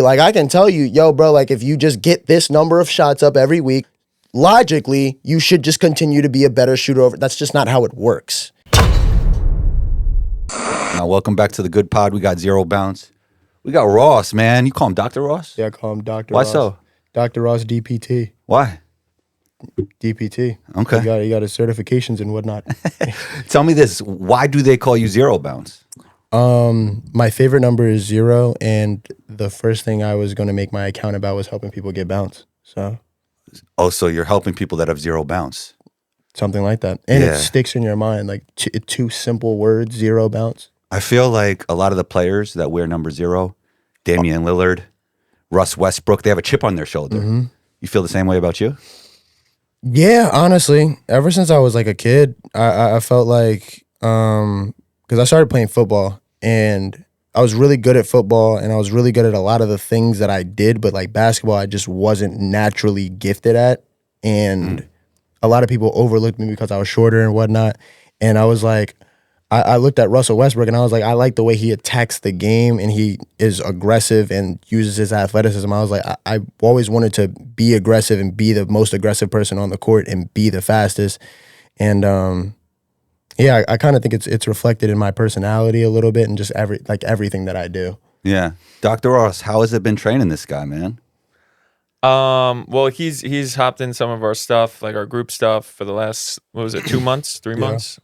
Like, I can tell you, yo, bro, like, if you just get this number of shots up every week, logically, you should just continue to be a better shooter. That's just not how it works. Now, welcome back to the Good Pod. We got Zero Bounce. We got Ross, man. You call him Dr. Ross? Yeah, I call him Dr. Why Ross. so? Dr. Ross DPT. Why? DPT. Okay. You got his certifications and whatnot. Tell me this. Why do they call you Zero Bounce? My favorite number is 0, and the first thing I was going to make my account about was helping people get bounce. So you're helping people that have zero bounce. something like that. And it sticks in your mind, like two simple words, 0 bounce. I feel like a lot of the players that wear number 0, Damian Lillard, Russ Westbrook, they have a chip on their shoulder. Mm-hmm. You feel the same way about you? Yeah, honestly, ever since I was like a kid, I felt like, because I started playing football and I was really good at football and I was really good at a lot of the things that I did, but like basketball, I just wasn't naturally gifted at. And a lot of people overlooked me because I was shorter and whatnot. And I was like, I looked at Russell Westbrook and I was like, I like the way he attacks the game and he is aggressive and uses his athleticism. I was like, I always wanted to be aggressive and be the most aggressive person on the court and be the fastest. And yeah, I kind of think it's reflected in my personality a little bit and just everything that I do. Yeah. Dr. Ross, how has it been training this guy, man? Well, he's hopped in some of our stuff, like our group stuff for the last, 2 months, 3 months?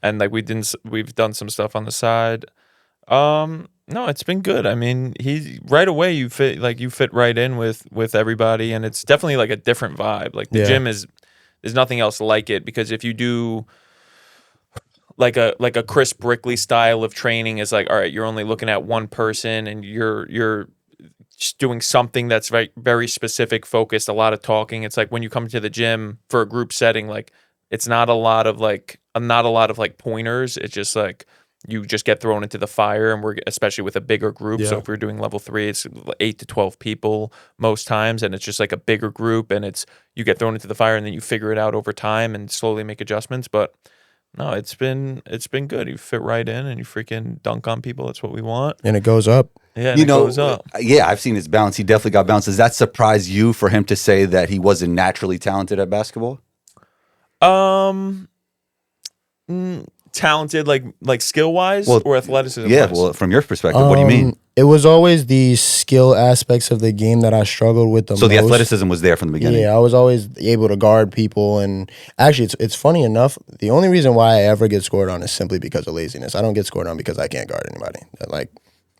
And like we've done some stuff on the side. No, it's been good. I mean, right away you fit right in with everybody, and it's definitely like a different vibe. Like the gym there's nothing else like it, because if you do like a Chris Brickley style of training, is like, all right, you're only looking at one person and you're just doing something that's very, very specific, focused, a lot of talking. It's like when you come to the gym for a group setting, like it's not a lot of like pointers. It's just like you just get thrown into the fire, and we're especially with a bigger group. Yeah. So if we're doing level 3, it's 8 to 12 people most times, and it's just like a bigger group, and it's you get thrown into the fire, and then you figure it out over time and slowly make adjustments. But no, it's been good. You fit right in, and you freaking dunk on people. That's what we want, and it goes up. Yeah, it goes up. Yeah, I've seen his bounce. He definitely got bounce. Does that surprise you for him to say that he wasn't naturally talented at basketball? Talented, like skill wise, or athleticism? Yeah, well, from your perspective, what do you mean? It was always the skill aspects of the game that I struggled with the most. So the athleticism was there from the beginning. Yeah, I was always able to guard people, and actually, it's funny enough. The only reason why I ever get scored on is simply because of laziness. I don't get scored on because I can't guard anybody. Like,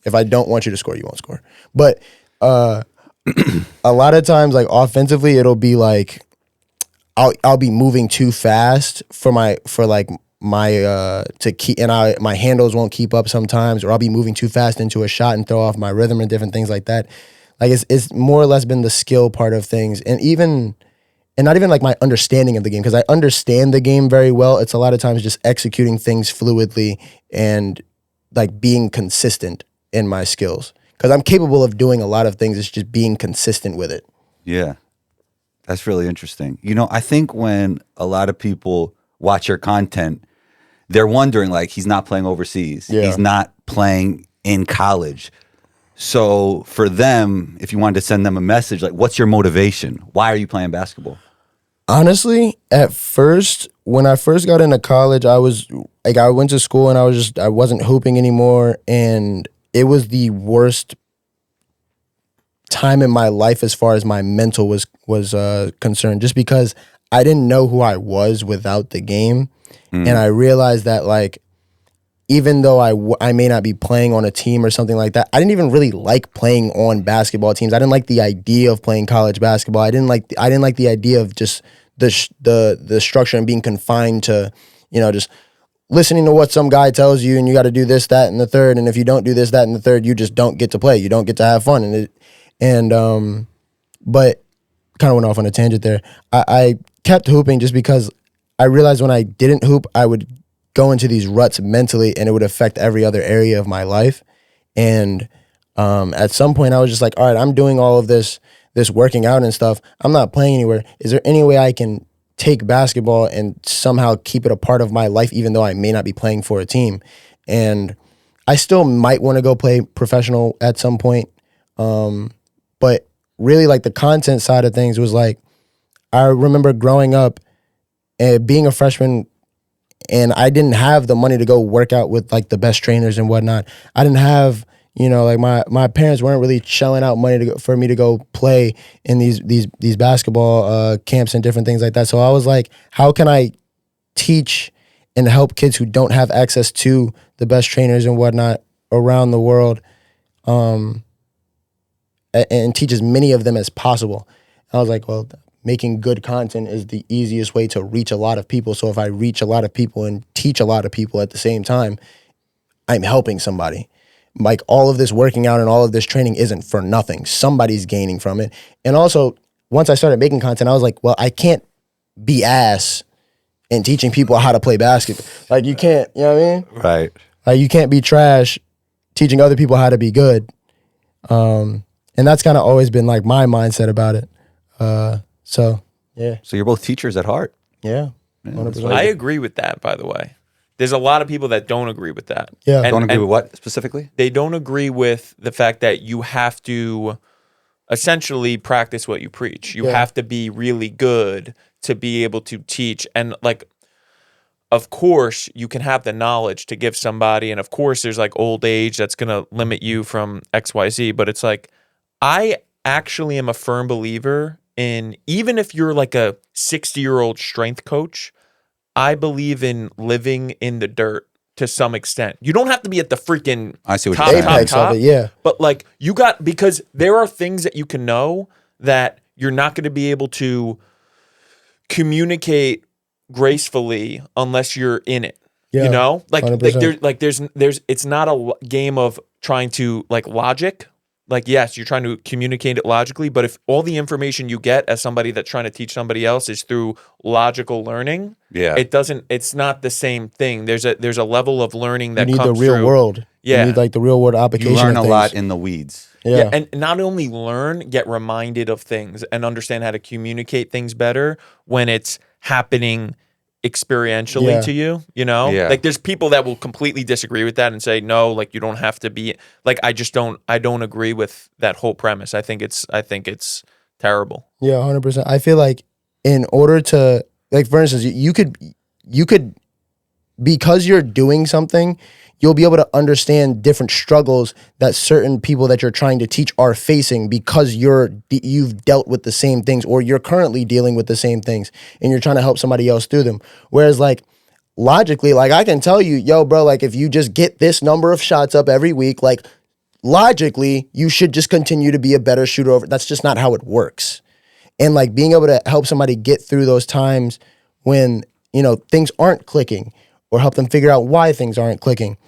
if I don't want you to score, you won't score. But a lot of times, like offensively, it'll be like I'll be moving too fast my handles won't keep up sometimes, or I'll be moving too fast into a shot and throw off my rhythm and different things like that. Like it's more or less been the skill part of things, and not even like my understanding of the game, because I understand the game very well. It's a lot of times just executing things fluidly and like being consistent in my skills, because I'm capable of doing a lot of things. It's just being consistent with it. Yeah. That's really interesting. You know, I think when a lot of people watch your content, they're wondering, like, he's not playing overseas. Yeah. He's not playing in college. So for them, if you wanted to send them a message, like, what's your motivation? Why are you playing basketball? Honestly, at first, when I first got into college, I went to school and I wasn't hooping anymore. And it was the worst time in my life as far as my mental was concerned, just because I didn't know who I was without the game. And I realized that, like, even though I may not be playing on a team or something like that, I didn't even really like playing on basketball teams. I didn't like the idea of playing college basketball. I didn't like the idea of just the structure and being confined to, just listening to what some guy tells you, and you got to do this, that, and the third. And if you don't do this, that, and the third, you just don't get to play. You don't get to have fun. But kind of went off on a tangent there. I kept hooping just because I realized when I didn't hoop, I would go into these ruts mentally, and it would affect every other area of my life. And at some point, I was just like, all right, I'm doing all of this working out and stuff. I'm not playing anywhere. Is there any way I can take basketball and somehow keep it a part of my life, even though I may not be playing for a team? And I still might want to go play professional at some point. But really, like, the content side of things was like, I remember growing up and being a freshman, and I didn't have the money to go work out with like the best trainers and whatnot. I didn't have, like my parents weren't really shelling out money for me to go play in these basketball camps and different things like that. So I was like, how can I teach and help kids who don't have access to the best trainers and whatnot around the world, and teach as many of them as possible. I was like, well, making good content is the easiest way to reach a lot of people. So if I reach a lot of people and teach a lot of people at the same time, I'm helping somebody. Like, all of this working out and all of this training isn't for nothing. Somebody's gaining from it. And also, once I started making content, I was like, well, I can't be ass in teaching people how to play basketball. Like, you can't, you know what I mean? Right. Like, you can't be trash teaching other people how to be good. And that's kind of always been like my mindset about it. So, yeah. So you're both teachers at heart. Yeah. 100%. I agree with that, by the way. There's a lot of people that don't agree with that. Yeah. Don't agree with what specifically? They don't agree with the fact that you have to essentially practice what you preach. You have to be really good to be able to teach. And like, of course, you can have the knowledge to give somebody. And of course, there's like old age that's going to limit you from XYZ. But it's like, I actually am a firm believer in, even if you're like a 60-year-old strength coach, I believe in living in the dirt to some extent. You don't have to be at the freaking I see what top, you're saying. Apex of it, yeah. But like, because there are things that you can know that you're not going to be able to communicate gracefully unless you're in it. Yeah, you know, like 100%. there's it's not a game of trying to like logic. Like, yes, you're trying to communicate it logically, but if all the information you get as somebody that's trying to teach somebody else is through logical learning, it's not the same thing. There's a level of learning that you need comes the real through. world. Yeah. You need like the real world application. You learn of a things. lot in the weeds. Yeah. And not only learn, get reminded of things and understand how to communicate things better when it's happening experientially to you, you know? Yeah. Like, there's people that will completely disagree with that and say, no, like, you don't have to be like, I don't agree with that whole premise. I think it's terrible. Yeah, 100%. I feel like in order to, like, for instance, you could, because you're doing something, you'll be able to understand different struggles that certain people that you're trying to teach are facing because you've dealt with the same things, or you're currently dealing with the same things and you're trying to help somebody else through them. Whereas, like, logically, like, I can tell you, yo, bro, like, if you just get this number of shots up every week, like, logically, you should just continue to be a better shooter. That's just not how it works. And, like, being able to help somebody get through those times when, things aren't clicking, or help them figure out why things aren't clicking,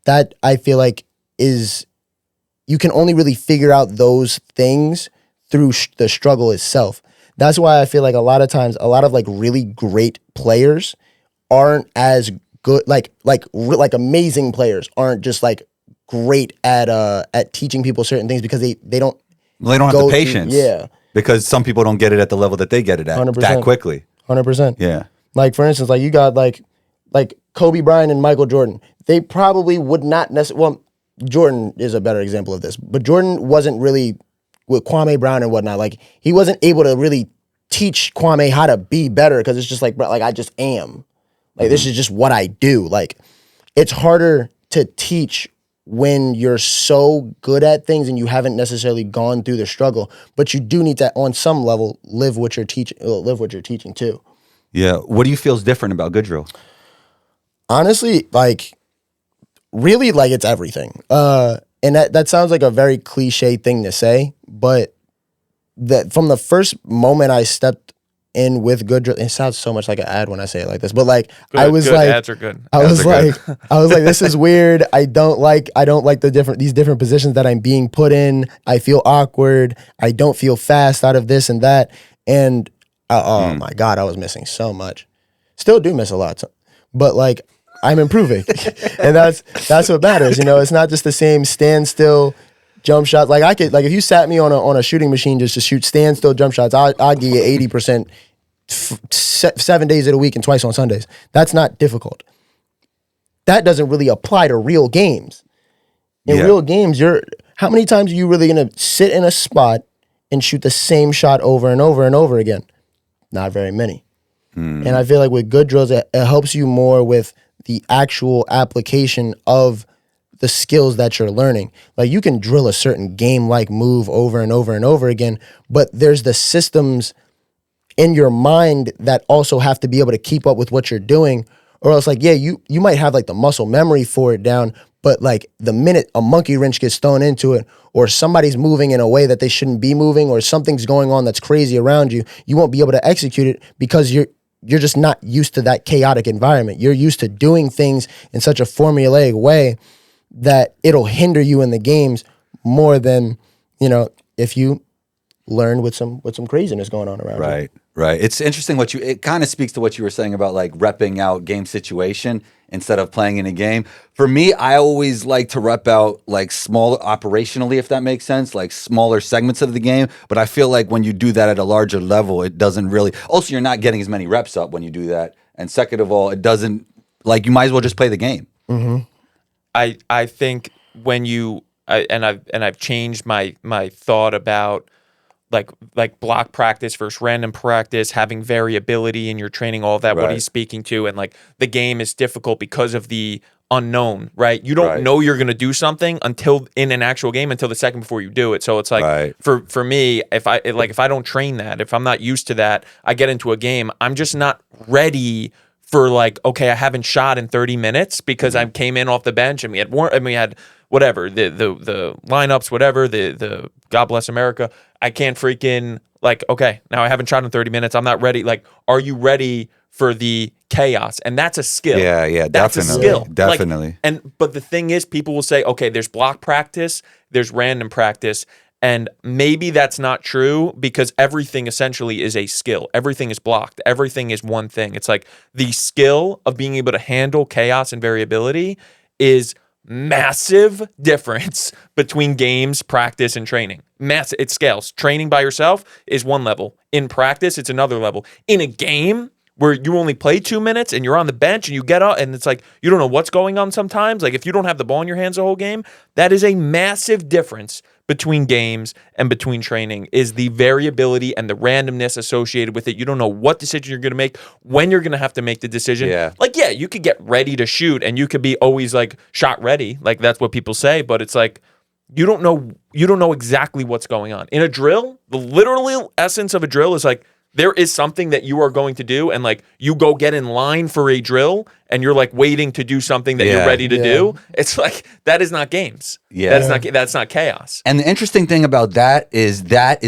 that I feel like you can only really figure out those things through the struggle itself. That's why I feel like a lot of times, a lot of like really great players aren't as good, like amazing players aren't just like great at teaching people certain things because they don't have the patience. Yeah. Because some people don't get it at the level that they get it at 100%. that quickly. 100%. Yeah. Like, for instance, like, you got like Kobe Bryant and Michael Jordan. They probably would not necessarily, well, Jordan is a better example of this, but Jordan wasn't really, with Kwame Brown and whatnot, like, he wasn't able to really teach Kwame how to be better because it's just like, bro, like, I just am. Like, this is just what I do. Like, it's harder to teach when you're so good at things and you haven't necessarily gone through the struggle, but you do need to, on some level, live what you're teaching too. Yeah. What do you feel is different about Good Drill? Honestly, like, really, like, it's everything. And that sounds like a very cliche thing to say, but that from the first moment I stepped in with Good Drill, it sounds so much like an ad when I say it like this, but like, I was like, ads are good. I was like, this is weird. I don't like these different positions that I'm being put in. I feel awkward. I don't feel fast out of this and that. And oh my God, I was missing so much. Still do miss a lot, but like, I'm improving. And that's what matters. It's not just the same standstill jump shots. Like, I could, like, if you sat me on a shooting machine just to shoot standstill jump shots, I'll give you 80% 7 days of the week and twice on Sundays. That's not difficult. That doesn't really apply to real games. In real games, how many times are you really going to sit in a spot and shoot the same shot over and over and over again? Not very many. And I feel like with good drills, it helps you more with the actual application of the skills that you're learning. Like, you can drill a certain game-like move over and over and over again, but there's the systems in your mind that also have to be able to keep up with what you're doing, or else, like, yeah, you might have like the muscle memory for it down, but like the minute a monkey wrench gets thrown into it, or somebody's moving in a way that they shouldn't be moving, or something's going on that's crazy around you, you won't be able to execute it because you're just not used to that chaotic environment. You're used to doing things in such a formulaic way that it'll hinder you in the games more than, if you learn with some craziness going on around you. Right. It's interesting it kind of speaks to what you were saying about like repping out game situation instead of playing in a game. For me, I always like to rep out like small operationally, if that makes sense, like smaller segments of the game. But I feel like when you do that at a larger level, it doesn't really, also you're not getting as many reps up when you do that. And second of all, it doesn't, like, you might as well just play the game. Mm-hmm. I think when I've changed my thought about like block practice versus random practice, having variability in your training, all that, what he's speaking to, and like the game is difficult because of the unknown, right? You don't know you're going to do something until in an actual game, until the second before you do it. So it's like for me, if I don't train that, if I'm not used to that, I get into a game, I'm just not ready for like, okay, I haven't shot in 30 minutes because I came in off the bench and we had whatever, the lineups, whatever, the God bless America. I can't freaking, like, okay, now I haven't shot in 30 minutes. I'm not ready. Like, are you ready for the chaos? And that's a skill. Yeah, that's definitely. a skill. Definitely. Like, but the thing is, people will say, okay, there's block practice, there's random practice. And maybe that's not true because everything essentially is a skill. Everything is blocked. Everything is one thing. It's like the skill of being able to handle chaos and variability is massive difference between games, practice, and training. Massive. It scales. Training by yourself is one level. In practice, it's another level. In a game where you only play 2 minutes and you're on the bench and you get up and it's like you don't know what's going on sometimes. Like if you don't have the ball in your hands the whole game, that is a massive difference between games and between training, is the variability and the randomness associated with it. You don't know what decision you're going to make, when you're going to have to make the decision. Like, yeah, you could get ready to shoot and you could be always like shot ready. Like that's what people say, but it's like, you don't know exactly what's going on. In a drill, the literal essence of a drill is like, there is something that you are going to do, and like you go get in line for a drill and you're like waiting to do something that you're ready to do. It's like, that is not games. That's not chaos. And the interesting thing about that is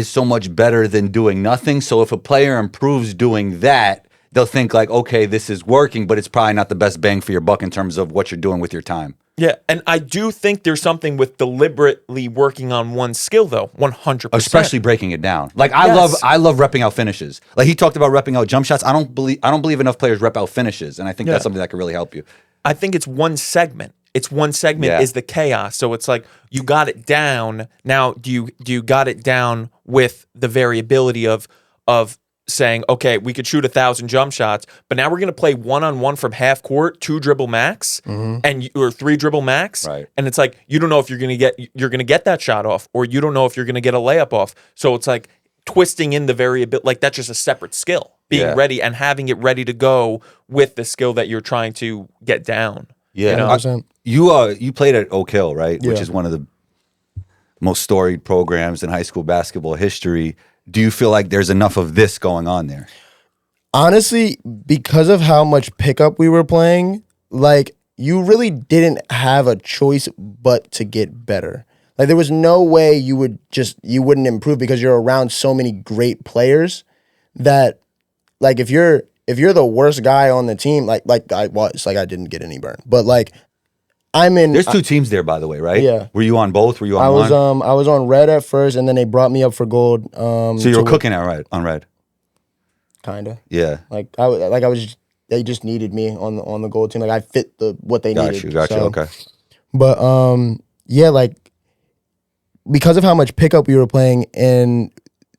so much better than doing nothing. So if a player improves doing that, they'll think like, okay, this is working, but it's probably not the best bang for your buck in terms of what you're doing with your time. Yeah, and I do think there's something with deliberately working on one skill, though, 100%. Especially breaking it down. Like I love repping out finishes. Like he talked about repping out jump shots. I don't believe enough players rep out finishes, and I think that's something that could really help you. I think it's one segment. It's one segment is the chaos. So it's like you got it down. Now, do you got it down with the variability of saying, okay, we could shoot 1,000 jump shots, but now we're going to play one-on-one from half court, 2 dribble max, or 3 dribble max, and it's like you don't know if you're going to get that shot off, or you don't know if you're going to get a layup off. So it's like twisting in the variability, like that's just a separate skill. Being ready and having it ready to go with the skill that you're trying to get down. Yeah, you played at Oak Hill, right? Which is one of the most storied programs in high school basketball history. Do you feel like there's enough of this going on there? Honestly, because of how much pickup we were playing, like you really didn't have a choice but to get better. Like there was no way you wouldn't improve because you're around so many great players that like if you're the worst guy on the team, like I was, like I didn't get any burn. But like There's 2 teams there, by the way, right? Yeah. Were you on both? Were you on one? I was on red at first, and then they brought me up for gold. So you were cooking on red. Kinda. Yeah. They just needed me on the gold team. Like I fit what they needed. Got you. Okay. But like because of how much pickup we were playing, and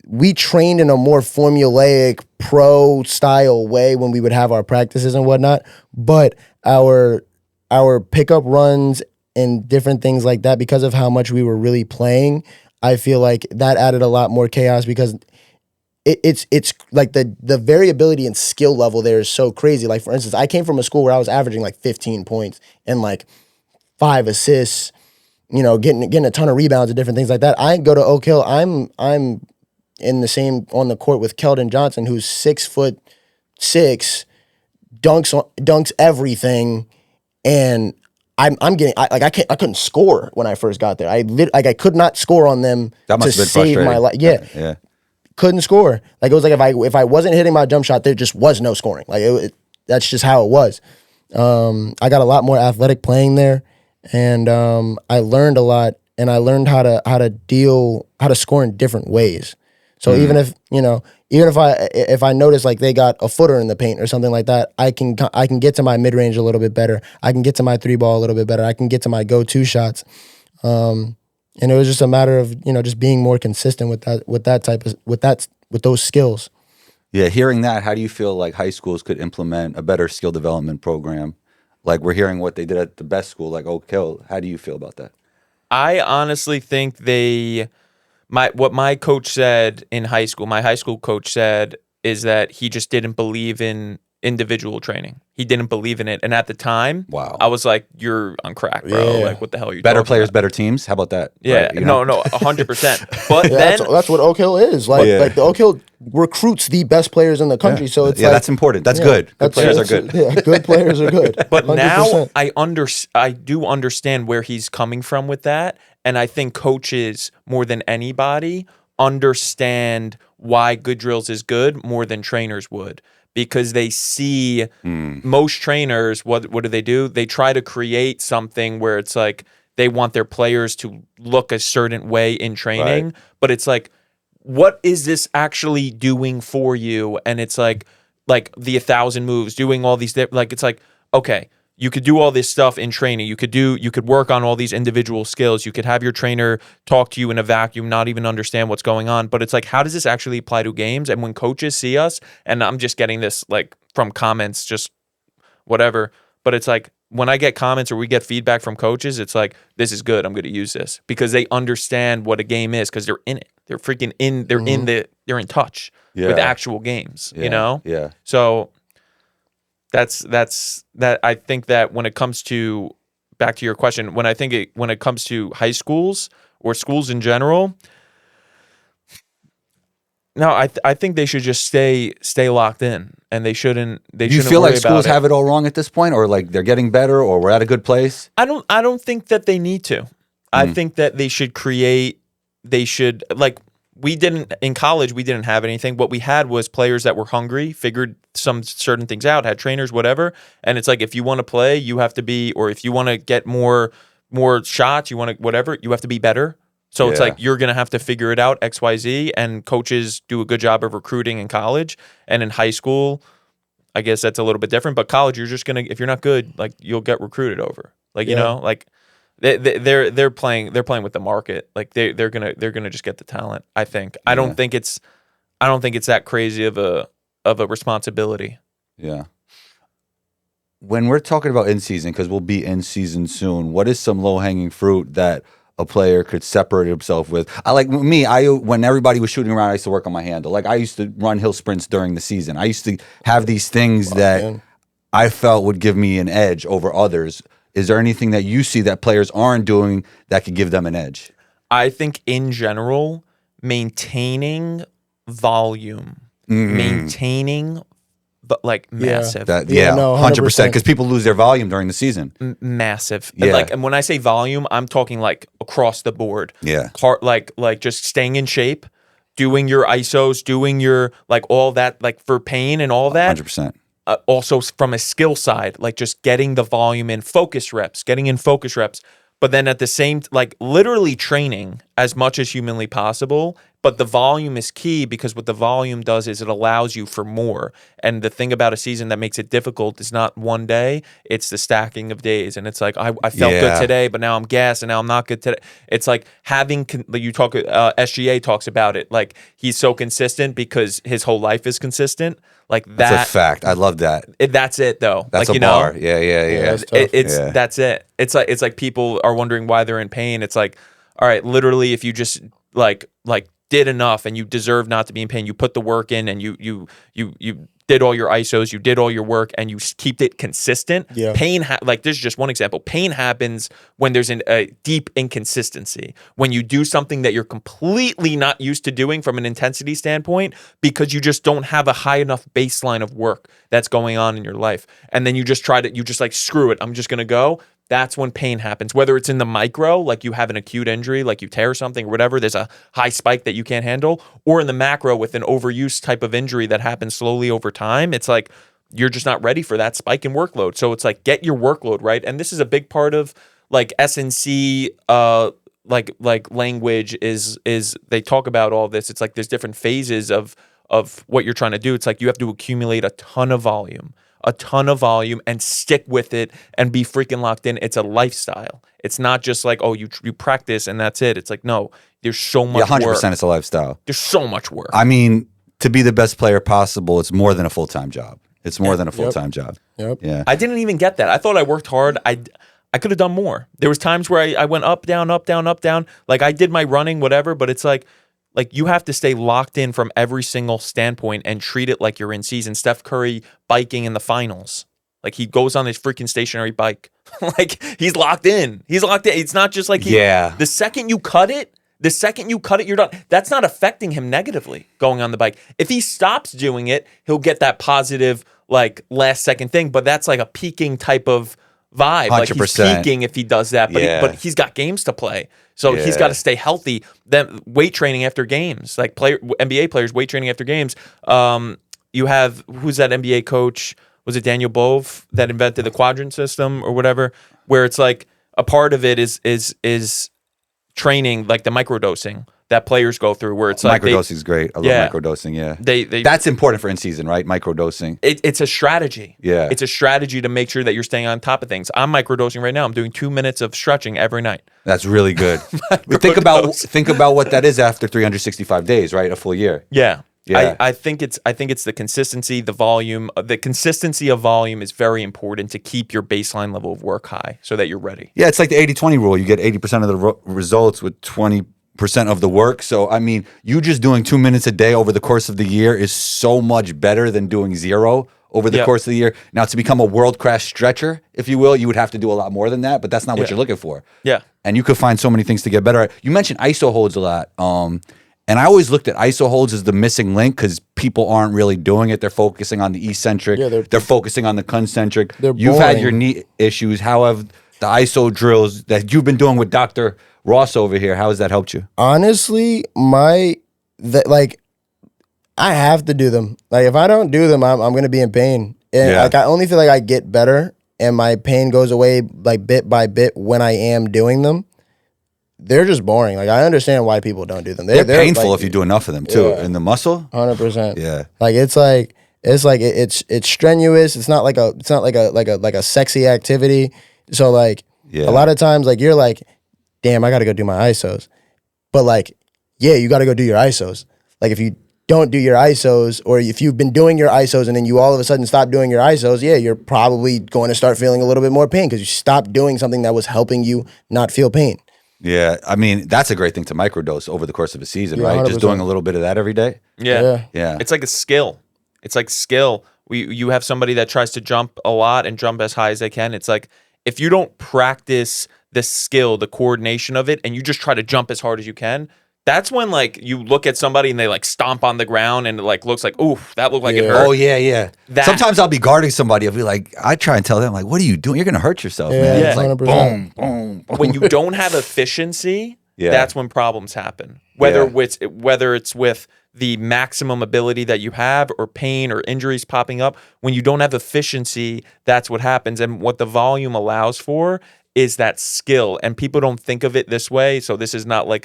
we trained in a more formulaic pro style way when we would have our practices and whatnot. But our pickup runs and different things like that, because of how much we were really playing, I feel like that added a lot more chaos, because it's like the variability and skill level there is so crazy. Like, for instance, I came from a school where I was averaging like 15 points and like 5 assists, getting a ton of rebounds and different things like that. I go to Oak Hill, I'm in the same on the court with Keldon Johnson, who's 6'6", dunks everything, and I couldn't score when I first got there. I could not score on them that must to have been save my life. Yeah. Couldn't score. Like, it was like if I wasn't hitting my jump shot, there just was no scoring. Like, that's just how it was. I got a lot more athletic playing there, and I learned a lot, and I learned how to score in different ways. So even if I notice like they got a footer in the paint or something like that, I can get to my mid range a little bit better. I can get to my 3-ball a little bit better. I can get to my go-to shots. And it was just a matter of, just being more consistent with those skills. Yeah, hearing that, how do you feel like high schools could implement a better skill development program? Like, we're hearing what they did at the best school, like Oak Hill. How do you feel about that? I honestly think what my coach said in high school, my high school coach said, is that he just didn't believe in individual training. He didn't believe in it. And at the time, wow, I was like, you're on crack, bro. Yeah. Like, what the hell are you better talking players, about? better teams? How about that? Yeah, right, no, 100%. But yeah, then that's what Oak Hill is. Like, like the Oak Hill recruits the best players in the country. So it's that's important. That's good. Good players are good. Yeah, good players are good. But 100%. now I do understand where he's coming from with that. And I think coaches, more than anybody, understand why good drills is good more than trainers would. Because they see most trainers, what do? They try to create something where it's like they want their players to look a certain way in training. Right. But it's like, what is this actually doing for you? And it's like the 1,000 moves, doing all these, like, it's like, okay, you could do all this stuff in training. You could work on all these individual skills. You could have your trainer talk to you in a vacuum, not even understand what's going on. But it's like, how does this actually apply to games? And when coaches see us, and I'm just getting this like from comments, just whatever. But it's like, when I get comments or we get feedback from coaches, it's like, this is good. I'm going to use this, because they understand what a game is, because they're in it. They're freaking in. They're they're in touch with actual games. Yeah. So that's that. I think that when it comes to, back to your question, when it comes to high schools or schools in general, no, I think they should just stay locked in, and they shouldn't. Do you feel like schools have it all wrong at this point, or like they're getting better, or we're at a good place? I don't think that they need to. I think that they should create. They should, like, we didn't in college. We didn't have anything. What we had was players that were hungry, figured some certain things out, had trainers, whatever. And it's like, if you want to play, you have to be, or if you want to get more shots, you want to whatever, you have to be better. So it's like, you're going to have to figure it out, X, Y, Z, and coaches do a good job of recruiting in college. And in high school, I guess that's a little bit different. But college, you're just going to, if you're not good, like, you'll get recruited over. Like, like they're playing with the market. Like, they're gonna just get the talent, I think. I don't think it's that crazy of a responsibility. Yeah. When we're talking about in season, because we'll be in season soon, what is some low hanging fruit that a player could separate himself with? When everybody was shooting around, I used to work on my handle. Like, I used to run hill sprints during the season. I used to have these things that I felt would give me an edge over others. Is there anything that you see that players aren't doing that could give them an edge? I think in general, maintaining volume, maintaining massive. 100%. Because people lose their volume during the season. Massive. Yeah. And when I say volume, I'm talking like across the board. Yeah. Like just staying in shape, doing your ISOs, doing your like all that, like for pain and all that. 100%. Also from a skill side, like just getting the volume in, getting in focus reps. But then at the same, like literally training as much as humanly possible But the volume is key because what the volume does is it allows you for more. And the thing about a season that makes it difficult is not one day, it's the stacking of days. And it's like, I felt good today, but now I'm gassed and now I'm not good today. It's like having, you talk, SGA talks about it. Like he's so consistent because his whole life is consistent. Like that's a fact. I love that. That's it though. That's like, a bar. Yeah. That's it. It's like people are wondering why they're in pain. It's like, all right, literally if you just like did enough and you deserve not to be in pain. You put the work in and you did all your ISOs, you did all your work, and you keep it consistent. Yeah. Pain, like this is just one example. Pain happens when there's a deep inconsistency. When you do something that you're completely not used to doing from an intensity standpoint because you just don't have a high enough baseline of work that's going on in your life. And then you just like, screw it, I'm just going to go. That's when pain happens. Whether it's in the micro, like you have an acute injury, like you tear something or whatever, there's a high spike that you can't handle, or in the macro with an overuse type of injury that happens slowly over time. It's like you're just not ready for that spike in workload. So it's like get your workload right. And this is a big part of like SNC like language is they talk about all this. It's like there's different phases of what you're trying to do. It's like you have to accumulate a ton of volume and stick with it and be freaking locked in. It's a lifestyle. It's not just like, oh, you practice and that's it. It's like, no, there's so much 100% work. It's a lifestyle. There's so much work. I mean, to be the best player possible, it's more than a full-time job. It's more than a full-time job. Yep. Yeah. I didn't even get that. I thought I worked hard. I could have done more. There was times where I went up, down, up, down, up, down. Like I did my running, whatever, but it's like you have to stay locked in from every single standpoint and treat it like you're in season. Steph Curry biking in the finals. Like he goes on his freaking stationary bike. Like he's locked in. It's not just like the second you cut it, you're done. That's not affecting him negatively going on the bike. If he stops doing it, he'll get that positive like last second thing, but that's like a peaking type of vibe. 100%. Like he's peaking if he does that, but he's got games to play. So he's got to stay healthy. Then weight training after games, like NBA players weight training after games. You have, who's that NBA coach? Was it Daniel Bove that invented the quadrant system or whatever? Where it's like a part of it is training, like the microdosing that players go through, where it's like microdosing is great. I love microdosing. Yeah, they that's important for in season, right? Microdosing. It's a strategy. Yeah, it's a strategy to make sure that you're staying on top of things. I'm microdosing right now. I'm doing 2 minutes of stretching every night. That's really good. think about what that is after 365 days, right? A full year. Yeah. Yeah. I think it's the consistency, the volume. The consistency of volume is very important to keep your baseline level of work high so that you're ready. Yeah, it's like the 80-20 rule. You get 80% of the results with 20% of the work. So, I mean, you just doing 2 minutes a day over the course of the year is so much better than doing zero over the course of the year. Now, to become a world-class stretcher, if you will, you would have to do a lot more than that, but that's not what you're looking for. Yeah. And you could find so many things to get better at. You mentioned ISO holds a lot. And I always looked at ISO holds as the missing link because people aren't really doing it. They're focusing on the eccentric. Yeah, they're focusing on the concentric. You've had your knee issues. How have the ISO drills that you've been doing with Dr. Ross over here, how has that helped you? Honestly, I have to do them. Like if I don't do them, I'm going to be in pain. And like I only feel like I get better and my pain goes away like bit by bit when I am doing them. They're just boring. Like I understand why people don't do them. They're painful if you do enough of them too. In the muscle, 100%. Yeah. Like it's strenuous. It's not like a sexy activity. So like a lot of times like you're like, damn, I got to go do my ISOs. But like, yeah, you got to go do your ISOs. Like if you don't do your ISOs, or if you've been doing your ISOs and then you all of a sudden stop doing your ISOs, you're probably going to start feeling a little bit more pain because you stopped doing something that was helping you not feel pain. Yeah, I mean, that's a great thing to microdose over the course of a season, right? 100%. Just doing a little bit of that every day. Yeah. It's like a skill. You have somebody that tries to jump a lot and jump as high as they can. It's like if you don't practice the skill, the coordination of it, and you just try to jump as hard as you can, that's when like you look at somebody and they like stomp on the ground and it like looks like, ooh, that looked like it hurt. Oh yeah. Sometimes I'll be guarding somebody. I'll be like, I try and tell them like, what are you doing? You're gonna hurt yourself, man. It's like boom, boom, boom. When you don't have efficiency, that's when problems happen. Whether it's with the maximum ability that you have or pain or injuries popping up, when you don't have efficiency, that's what happens. And what the volume allows for is that skill. And people don't think of it this way. So this is not like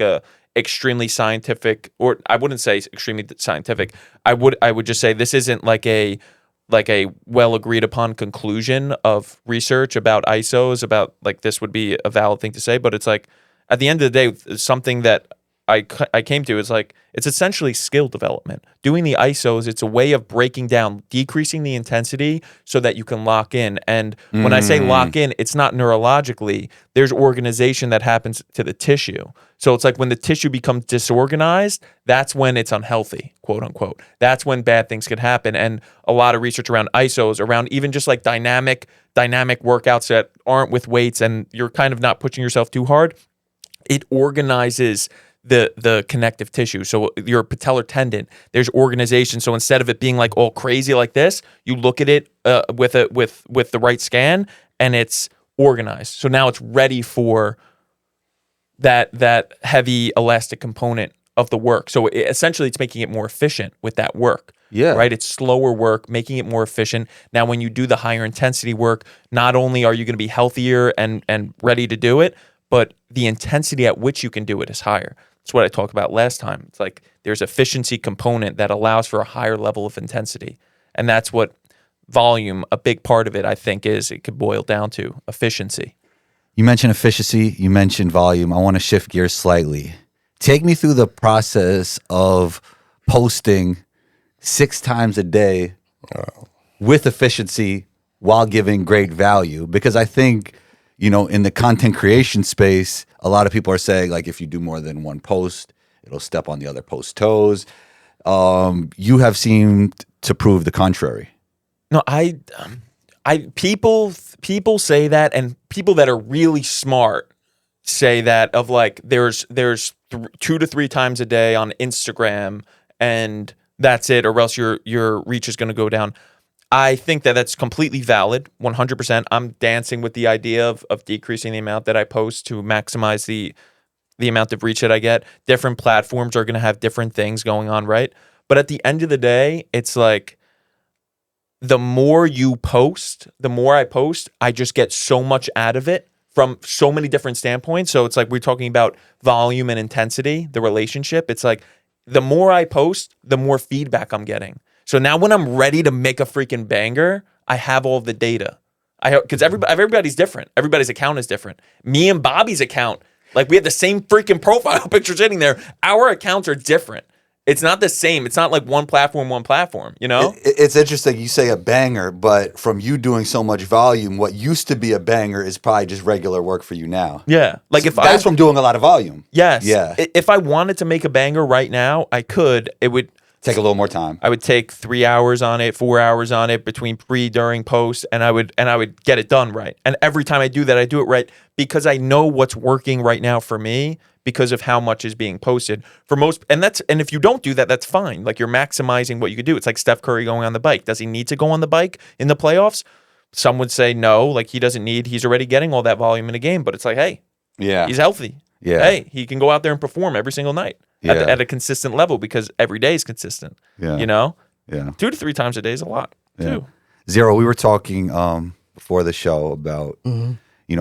extremely scientific, or I wouldn't say extremely scientific. I would just say this isn't like a well agreed upon conclusion of research about ISOs, about like this would be a valid thing to say, but it's like at the end of the day, something that I came to is like it's essentially skill development. Doing the ISOs, it's a way of breaking down, decreasing the intensity so that you can lock in. And when I say lock in, it's not neurologically. There's organization that happens to the tissue. So it's like when the tissue becomes disorganized, that's when it's unhealthy, quote unquote. That's when bad things could happen. And a lot of research around ISOs, around even just like dynamic workouts that aren't with weights and you're kind of not pushing yourself too hard, it organizes the connective tissue. So your patellar tendon, there's organization. So instead of it being like all crazy like this, you look at it with the right scan and it's organized. So now it's ready for that heavy elastic component of the work. So essentially it's making it more efficient with that work. Yeah. Right? It's slower work, making it more efficient. Now when you do the higher intensity work, not only are you going to be healthier and ready to do it, but the intensity at which you can do it is higher. That's what I talked about last time. It's like there's efficiency component that allows for a higher level of intensity. And that's what volume, a big part of it, I think, is. It could boil down to efficiency. You mentioned efficiency. You mentioned volume. I want to shift gears slightly. Take me through the process of posting 6 times a day with efficiency while giving great value. Because I think, in the content creation space, a lot of people are saying, like, if you do more than one post, it'll step on the other post's toes. You have seemed to prove the contrary. No, people say that, and people that are really smart say that of like there's 2 to 3 times a day on Instagram, and that's it, or else your reach is going to go down. I think that that's completely valid, 100%. I'm dancing with the idea of decreasing the amount that I post to maximize the amount of reach that I get. Different platforms are going to have different things going on, right? But at the end of the day, it's like the more you post, the more I post, I just get so much out of it from so many different standpoints. So it's like we're talking about volume and intensity, the relationship. It's like the more I post, the more feedback I'm getting. So now when I'm ready to make a freaking banger, I have all the data. Because everybody's different. Everybody's account is different. Me and Bobby's account, like we have the same freaking profile picture sitting there. Our accounts are different. It's not the same. It's not like one platform, It's interesting you say a banger, but from you doing so much volume, what used to be a banger is probably just regular work for you now. Yeah. Like if that's from doing a lot of volume. Yes. Yeah. If I wanted to make a banger right now, I could. It would take a little more time. I would take 3 hours on it, 4 hours on it between pre, during, post, and I would get it done right. And every time I do that, I do it right because I know what's working right now for me because of how much is being posted. For most, and if you don't do that, that's fine. Like you're maximizing what you could do. It's like Steph Curry going on the bike. Does he need to go on the bike in the playoffs? Some would say no, like he doesn't need. He's already getting all that volume in a game. But it's like, hey, he's healthy. Yeah. Hey, he can go out there and perform every single night. At a consistent level because every day is consistent. Yeah. 2 to 3 times a day is a lot. Too. Zero, we were talking before the show about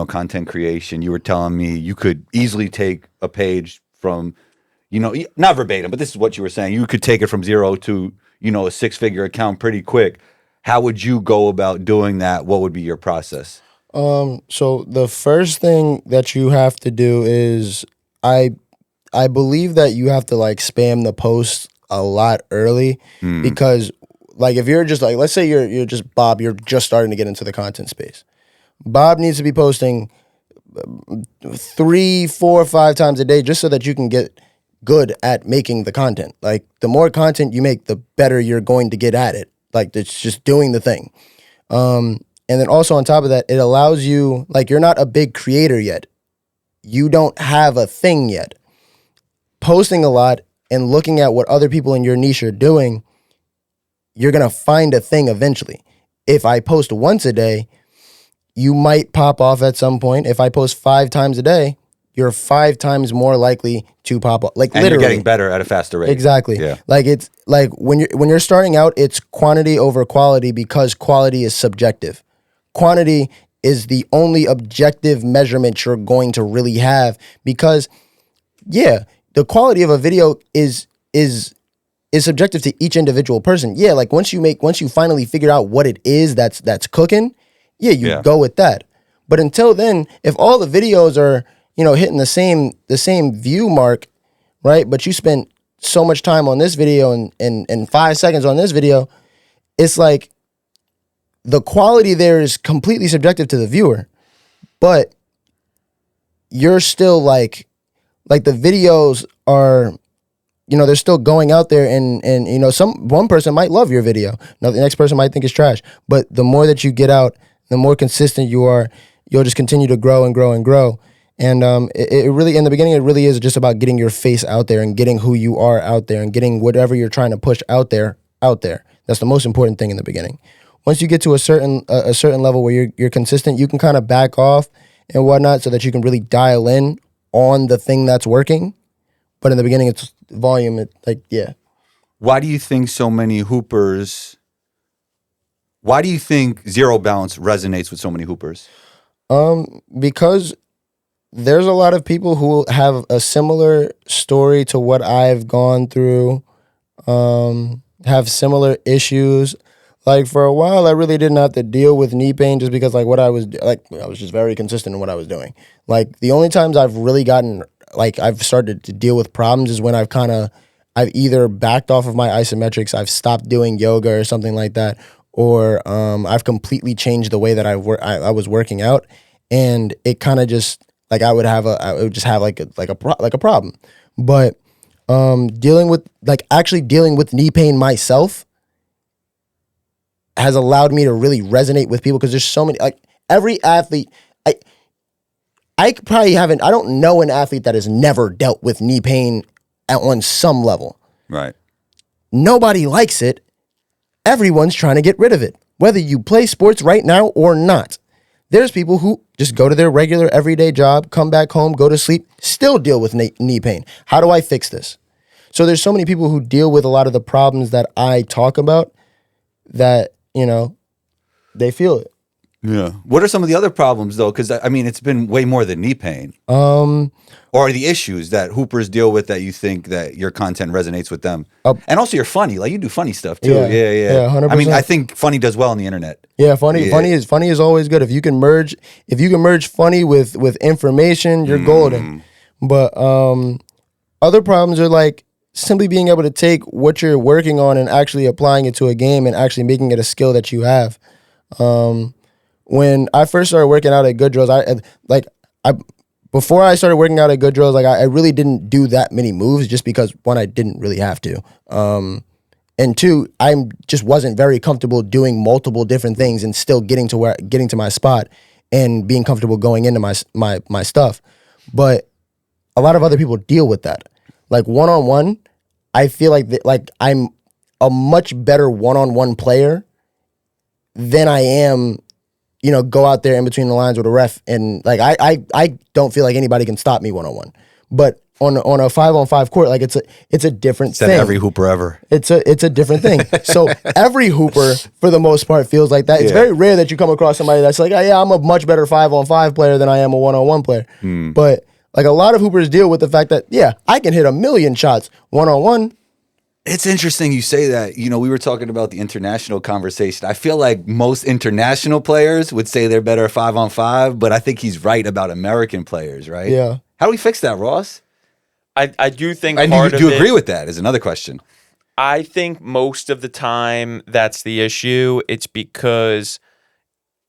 content creation. You were telling me you could easily take a page from, not verbatim, but this is what you were saying. You could take it from 0 to, a 6-figure account pretty quick. How would you go about doing that? What would be your process? So the first thing that you have to do is I believe that you have to like spam the post a lot early because like if you're just like, let's say you're just Bob, you're just starting to get into the content space. Bob needs to be posting 3, 4, 5 times a day just so that you can get good at making the content. Like the more content you make, the better you're going to get at it. Like it's just doing the thing. And then also on top of that, it allows you, like you're not a big creator yet. You don't have a thing yet. Posting a lot and looking at what other people in your niche are doing, you're going to find a thing eventually. If I post once a day, you might pop off at some point. If I post 5 times a day, you're 5 times more likely to pop off. Like and literally, you're getting better at a faster rate. Exactly. Yeah. Like it's like when you're starting out, it's quantity over quality because quality is subjective. Quantity is the only objective measurement you're going to really have because, yeah, the quality of a video is subjective to each individual person. Yeah, like once you finally figure out what it is that's cooking, you go with that. But until then, if all the videos are, hitting the same view mark, right? But you spent so much time on this video and 5 seconds on this video, it's like the quality there is completely subjective to the viewer. But you're still like the videos are, they're still going out there and one person might love your video. Now the next person might think it's trash. But the more that you get out, the more consistent you are, you'll just continue to grow and grow and grow. And it really, in the beginning, it really is just about getting your face out there and getting who you are out there and getting whatever you're trying to push out there. That's the most important thing in the beginning. Once you get to a certain level where you're consistent, you can kind of back off and whatnot so that you can really dial in on the thing that's working. But in the beginning, it's volume. Why do you think so many hoopers? Why do you think Zero Balance resonates with so many hoopers? Because there's a lot of people who have a similar story to what I've gone through, have similar issues. Like for a while, I really didn't have to deal with knee pain just because I was just very consistent in what I was doing. Like the only times I've really I've started to deal with problems is when I've either backed off of my isometrics, I've stopped doing yoga or something like that, or I've completely changed the way that I was working out, and it kind of just I would just have a problem. But dealing with knee pain myself has allowed me to really resonate with people because there's so many, every athlete, I don't know an athlete that has never dealt with knee pain on some level. Right. Nobody likes it. Everyone's trying to get rid of it, whether you play sports right now or not. There's people who just go to their regular everyday job, come back home, go to sleep, still deal with knee pain. How do I fix this? So there's so many people who deal with a lot of the problems that I talk about that, they feel it. Yeah. What are some of the other problems though? Because it's been way more than knee pain. Or the issues that hoopers deal with that you think that your content resonates with them, and also you're funny. Like you do funny stuff too. Yeah. 100%. I think funny does well on the internet. Yeah, funny is always good. If you can merge funny with information, you're golden. But other problems are simply being able to take what you're working on and actually applying it to a game and actually making it a skill that you have. When I first started working out at Good Drills, before I started working out at Good Drills, I really didn't do that many moves just because, one, I didn't really have to. And two, I just wasn't very comfortable doing multiple different things and still getting to my spot and being comfortable going into my stuff. But a lot of other people deal with that. Like one-on-one, I feel like I'm a much better one-on-one player than I am, go out there in between the lines with a ref. And I don't feel like anybody can stop me one-on-one. But on a 5-on-5 court, it's a different thing. Every hooper ever. It's a different thing. So every hooper, for the most part, feels like that. It's very rare that you come across somebody that's like, oh, yeah, I'm a much better 5-on-5 player than I am a one-on-one player. But a lot of hoopers deal with the fact that, yeah, I can hit 1,000,000 shots one-on-one. It's interesting you say that. We were talking about the international conversation. I feel like most international players would say they're better 5-on-5, but I think he's right about American players, right? Yeah. How do we fix that, Ross? I do think do you agree with that is another question. I think most of the time that's the issue. It's because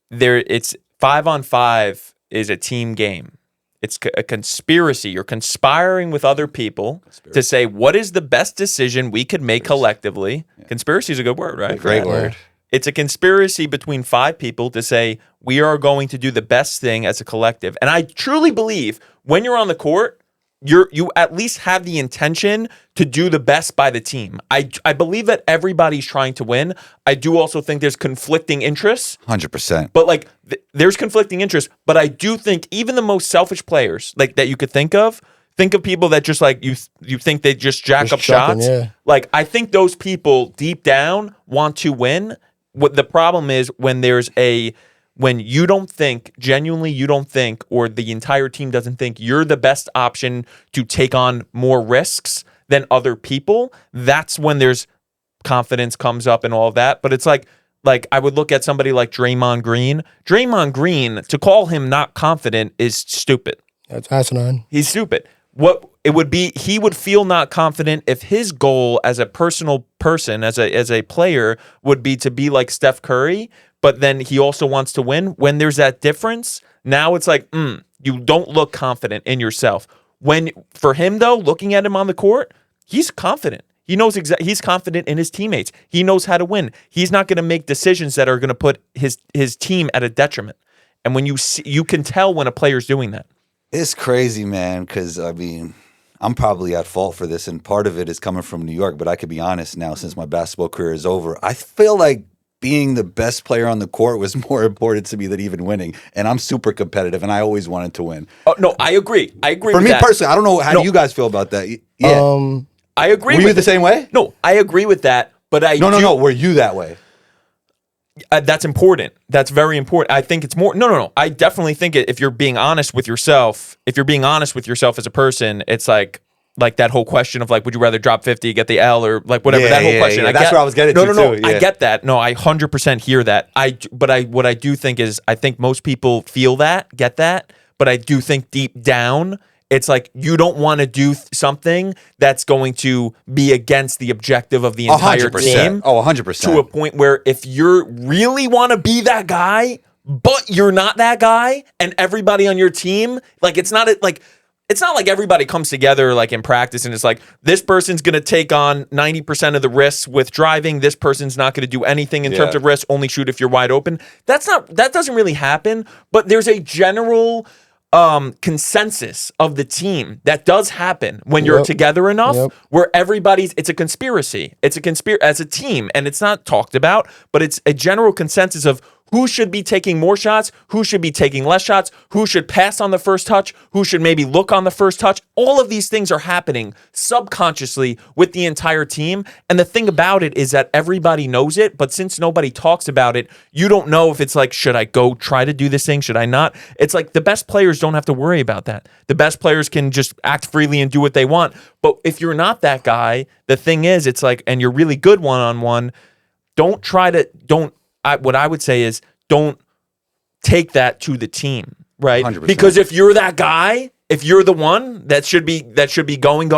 it's 5-on-5 is a team game. It's a conspiracy. You're conspiring with other people to say, what is the best decision we could make collectively? Yeah. Conspiracy is a good word, right? Great word. It's a conspiracy between 5 people to say, we are going to do the best thing as a collective. And I truly believe when you're on the court, you at least have the intention to do the best by the team. I believe that everybody's trying to win. I do also think there's conflicting interests. 100%. But there's conflicting interests. But I do think even the most selfish players that you could think of people that just you think they just jack up shots. Yeah. I think those people deep down want to win. What the problem is when there's when you don't think, genuinely you don't think, or the entire team doesn't think you're the best option to take on more risks than other people, that's when there's confidence comes up and all of that. But it's like I would look at somebody like Draymond Green. Draymond Green, to call him not confident is stupid. That's asinine. He's stupid. What it would be, he would feel not confident if his goal as a personal person, as a player, would be to be like Steph Curry, but then he also wants to win. When there's that difference, now it's like, you don't look confident in yourself. When for him though, looking at him on the court, he's confident. He knows he's confident in his teammates. He knows how to win. He's not going to make decisions that are going to put his team at a detriment. And when you can tell when a player's doing that. It's crazy, man, because, I mean, I'm probably at fault for this, and part of it is coming from New York, but I could be honest now since my basketball career is over. I feel like being the best player on the court was more important to me than even winning, and I'm super competitive, and I always wanted to win. Oh, no, I agree. I agree for with me that. personally, I don't know, how do you guys feel about that? Yeah. I agree Were you the same way? No, I agree with that, but No, were you that way? That's important. That's very important. I think it's more. No. I definitely think if you're being honest with yourself, as a person, it's like that whole question of like, would you rather drop 50, get the L, or like whatever, that whole question. Yeah. That's where I was getting to too. No. I get that. No, I 100% hear that. What I do think is, I think most people feel that, get that, but I do think deep down, it's like you don't want to do something that's going to be against the objective of the entire 100%. team. Oh, 100%. To a point where if you really want to be that guy, but you're not that guy, and everybody on your team, like it's not like everybody comes together like in practice and it's like, this person's going to take on 90% of the risks with driving. This person's not going to do anything in terms of risks, only shoot if you're wide open. That doesn't really happen, but there's a general consensus of the team that does happen when you're together enough, where it's a conspiracy. It's a conspiracy as a team, and it's not talked about, but it's a general consensus of who should be taking more shots, who should be taking less shots, who should pass on the first touch, who should maybe look on the first touch. All of these things are happening subconsciously with the entire team. And the thing about it is that everybody knows it, but since nobody talks about it, you don't know if it's like, should I go try to do this thing? Should I not? It's like the best players don't have to worry about that. The best players can just act freely and do what they want. But if you're not that guy, the thing is, it's like, and you're really good one-on-one, what I would say is, don't take that to the team, right? 100%. Because if you're that guy, if you're the one that should be going,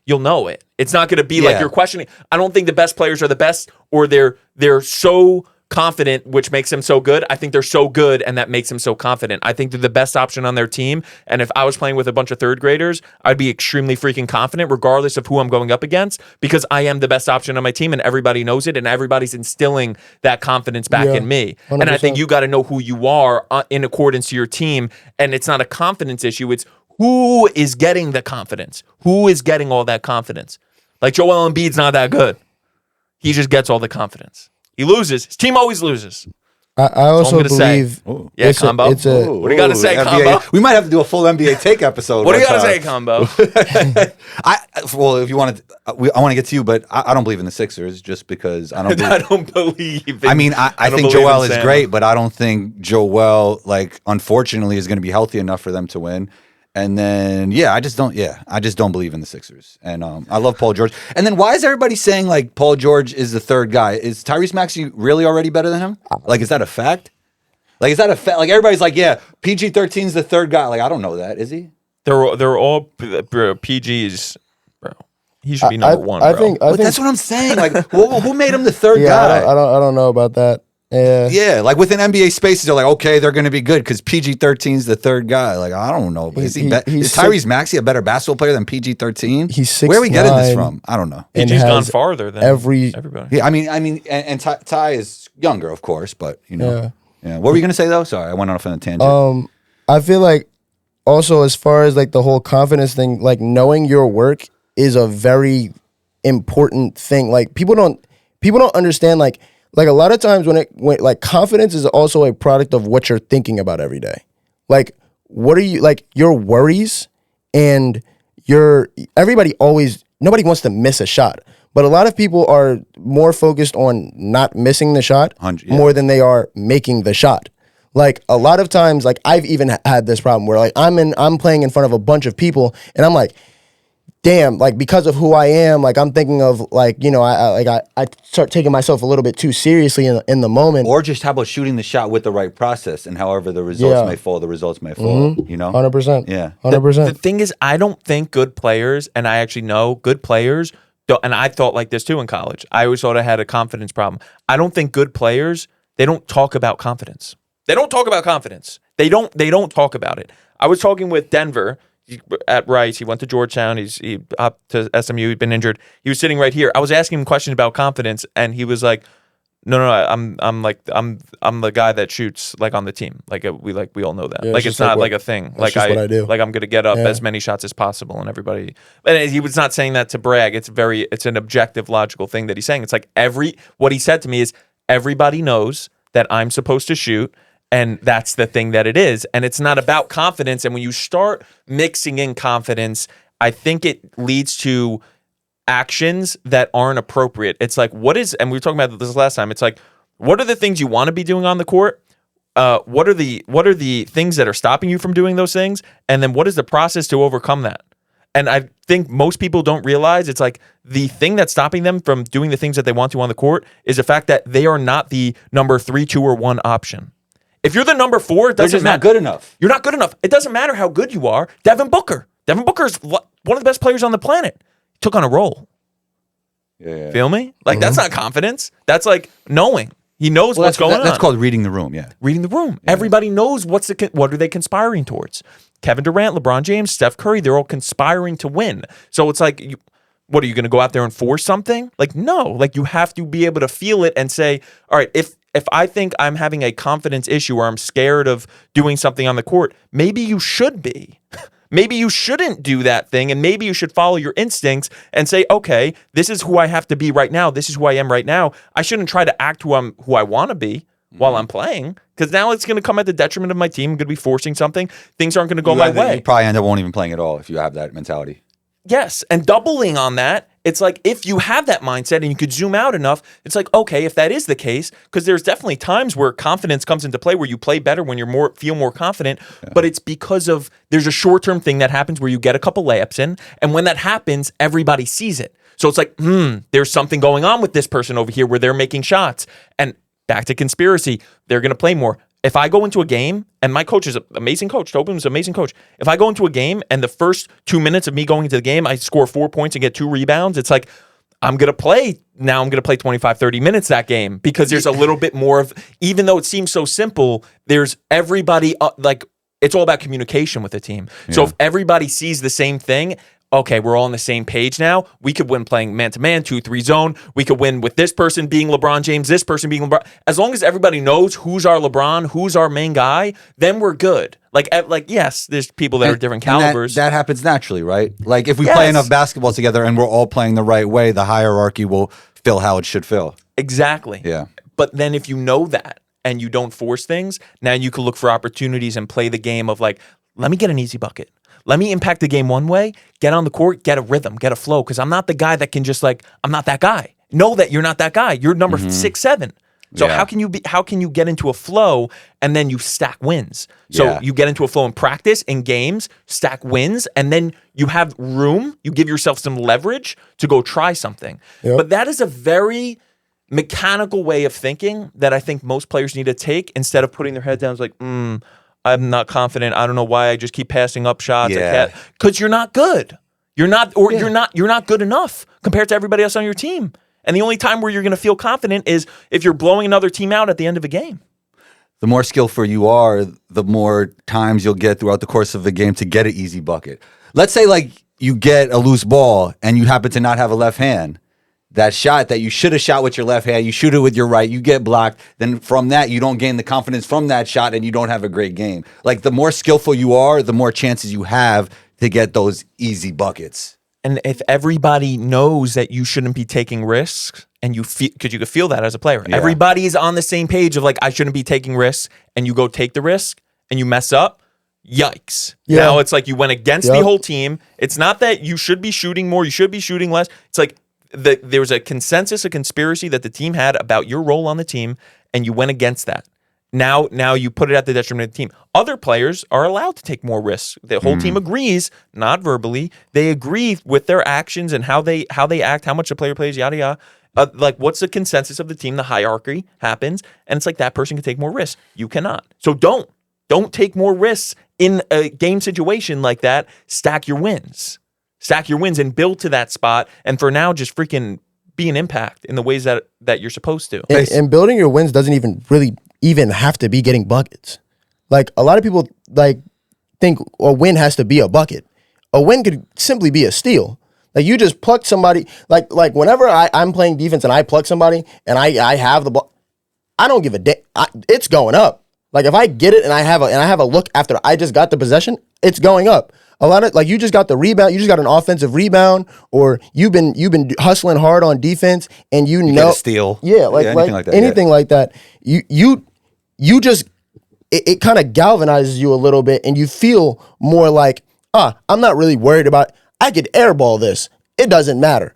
you'll know it. It's not going to be like you're questioning. I don't think the best players are the best, or they're so confident, which makes them so good. I think they're so good, and that makes them so confident. I think they're the best option on their team. And if I was playing with a bunch of third graders, I'd be extremely freaking confident, regardless of who I'm going up against, because I am the best option on my team, and everybody knows it, and everybody's instilling that confidence back in me. 100%. And I think you got to know who you are in accordance to your team. And it's not a confidence issue. It's who is getting the confidence. Who is getting all that confidence? Like Joel Embiid's not that good. He just gets all the confidence. He loses. His team always loses. I also believe. Yeah, Combo. What do you got to say, Combo? We might have to do a full NBA take episode. What do you got to say, Combo? If you want to, I want to get to you, but I don't believe in the Sixers just because I don't. I don't believe. I think Joel is great, but I don't think Joel, unfortunately, is going to be healthy enough for them to win. And then, I just don't believe in the Sixers. And I love Paul George. And then why is everybody saying, Paul George is the third guy? Is Tyrese Maxey really already better than him? Is that a fact? Is that a fact? Everybody's PG-13 is the third guy. I don't know that. Is he? They're all PGs, bro. He should be number one, bro. I think that's what I'm saying. Who made him the third guy? I don't know about that. Yeah, within NBA spaces, they're okay, they're going to be good because PG-13 is the third guy. I don't know. Is Tyrese Maxey a better basketball player than PG-13? He's 6'9". Where are we getting this from? I don't know. PG's gone farther than everybody. Yeah, I mean, and Ty is younger, of course, but Yeah. What were you going to say though? Sorry, I went off on a tangent. I feel like also as far as the whole confidence thing, knowing your work is a very important thing. People don't understand a lot of times when confidence is also a product of what you're thinking about every day. What are you your worries and everybody always nobody wants to miss a shot. But a lot of people are more focused on not missing the shot more than they are making the shot. Like a lot of times, like I've even had this problem where like I'm playing in front of a bunch of people and I'm like, damn, like because of who I am, like I'm thinking of like, you know, I start taking myself a little bit too seriously in the moment. Or just how about shooting the shot with the right process and however the results may fall, you know? 100%. Yeah. 100%. The thing is, I don't think good players, and I actually know good players, and I thought like this too in college. I always thought I had a confidence problem. I don't think good players, they don't talk about confidence. They don't talk about confidence. They don't talk about it. I was talking with Denver at Rice. He went to Georgetown. He up to SMU. He'd been injured. He was sitting right here. I was asking him questions about confidence, and he was like, "No, I'm the guy that shoots like on the team. Like we all know that. Yeah, like it's not like a thing. Like what I do. Like I'm gonna get up as many shots as possible, and everybody." And he was not saying that to brag. It's an objective, logical thing that he's saying. It's like what he said to me is everybody knows that I'm supposed to shoot. And that's the thing that it is. And it's not about confidence. And when you start mixing in confidence, I think it leads to actions that aren't appropriate. It's like, and we were talking about this last time, it's like, what are the things you want to be doing on the court? What are the things that are stopping you from doing those things? And then what is the process to overcome that? And I think most people don't realize it's like the thing that's stopping them from doing the things that they want to on the court is the fact that they are not the number 3, 2, or 1 option. If you're the number 4, it doesn't matter. Not good enough. You're not good enough. It doesn't matter how good you are. Devin Booker is one of the best players on the planet. He took on a role. Yeah. Feel me? Like that's not confidence. That's like knowing. He knows what's going on. That's called reading the room. Yeah. Reading the room. Yeah. Everybody knows what are they conspiring towards. Kevin Durant, LeBron James, Steph Curry, they're all conspiring to win. So it's like, what are you going to go out there and force something? Like, no. Like you have to be able to feel it and say, all right, if I think I'm having a confidence issue or I'm scared of doing something on the court, maybe you should be. Maybe you shouldn't do that thing, and maybe you should follow your instincts and say, okay, this is who I have to be right now. This is who I am right now. I shouldn't try to act who I want to be while I'm playing, because now it's going to come at the detriment of my team. I'm going to be forcing something. Things aren't going to go my way. You probably end up won't even playing at all if you have that mentality. Yes, and doubling on that, it's like if you have that mindset and you could zoom out enough, it's like, okay, if that is the case, because there's definitely times where confidence comes into play where you play better when you're feel more confident, but it's because of there's a short-term thing that happens where you get a couple layups in, and when that happens, everybody sees it. So it's like, there's something going on with this person over here where they're making shots. And back to conspiracy, they're going to play more. If I go into a game, and my coach is an amazing coach, Tobin's an amazing coach. If I go into a game and the first 2 minutes of me going into the game, I score 4 points and get 2 rebounds, it's like, I'm going to play 25, 30 minutes that game because there's a little bit more of, even though it seems so simple, there's everybody, it's all about communication with the team. Yeah. So if everybody sees the same thing, okay, we're all on the same page now. We could win playing man-to-man, 2-3 zone. We could win with this person being LeBron James, this person being LeBron. As long as everybody knows who's our LeBron, who's our main guy, then we're good. Like yes, there's people that are different calibers. That happens naturally, right? Like if we play enough basketball together and we're all playing the right way, the hierarchy will feel how it should feel. Exactly. Yeah. But then if you know that and you don't force things, now you can look for opportunities and play the game of like, let me get an easy bucket. Let me impact the game one way, get on the court, get a rhythm, get a flow, because I'm not the guy that can just I'm not that guy. Know that you're not that guy. You're number 6, 7. So how can you get into a flow and then you stack wins? So you get into a flow in practice, in games, stack wins, and then you have room, you give yourself some leverage to go try something. Yep. But that is a very mechanical way of thinking that I think most players need to take instead of putting their head down. It's like, I'm not confident. I don't know why I just keep passing up shots. Yeah. Because you're not good. You're not good enough compared to everybody else on your team. And the only time where you're going to feel confident is if you're blowing another team out at the end of a game. The more skillful you are, the more times you'll get throughout the course of the game to get an easy bucket. Let's say like you get a loose ball and you happen to not have a left hand. That shot that you should have shot with your left hand, you shoot it with your right, you get blocked. Then from that, you don't gain the confidence from that shot and you don't have a great game. Like the more skillful you are, the more chances you have to get those easy buckets. And if everybody knows that you shouldn't be taking risks, and you feel, because you could feel that as a player, everybody is on the same page of like, I shouldn't be taking risks, and you go take the risk and you mess up, yikes. Yeah. Now it's like you went against the whole team. It's not that you should be shooting more, you should be shooting less. It's like there was a consensus, a conspiracy that the team had about your role on the team, and you went against that. Now you put it at the detriment of the team. Other players are allowed to take more risks. The whole team agrees, not verbally. They agree with their actions and how they act, how much the player plays, yada yada. Like, what's the consensus of the team? The hierarchy happens, and it's like that person can take more risks. You cannot. So don't take more risks in a game situation like that. Stack your wins and build to that spot. And for now, just freaking be an impact in the ways that you're supposed to. And building your wins doesn't even have to be getting buckets. Like, a lot of people like think a win has to be a bucket. A win could simply be a steal. Like, you just plucked somebody. Like whenever I'm playing defense and I pluck somebody and I have the ball, I don't give a damn. It's going up. Like, if I get it and I have a look after I just got the possession, it's going up. A lot of, like, you just got the rebound, you just got an offensive rebound, or you've been hustling hard on defense, and you know, get a steal, anything like that. You just it kind of galvanizes you a little bit, and you feel more like, I'm not really worried about. I could airball this. It doesn't matter.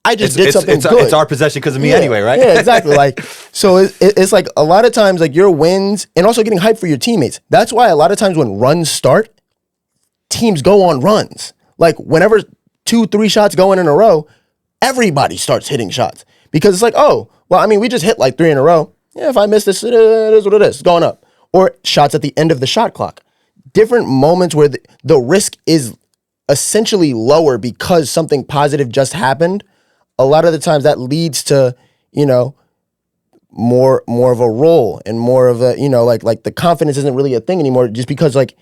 I just did something good. It's our possession because of me anyway, right? Yeah, exactly. Like, so it's like a lot of times, like, your wins and also getting hyped for your teammates. That's why a lot of times when runs start, teams go on runs. Like, whenever 2-3 shots go in a row, everybody starts hitting shots because it's like, oh, well, I mean, we just hit like 3 in a row. Yeah, if I miss this, it is what it is. It's going up. Or shots at the end of the shot clock. Different moments where the risk is essentially lower because something positive just happened. A lot of the times that leads to, more of a role and more of a, like the confidence isn't really a thing anymore, just because, like,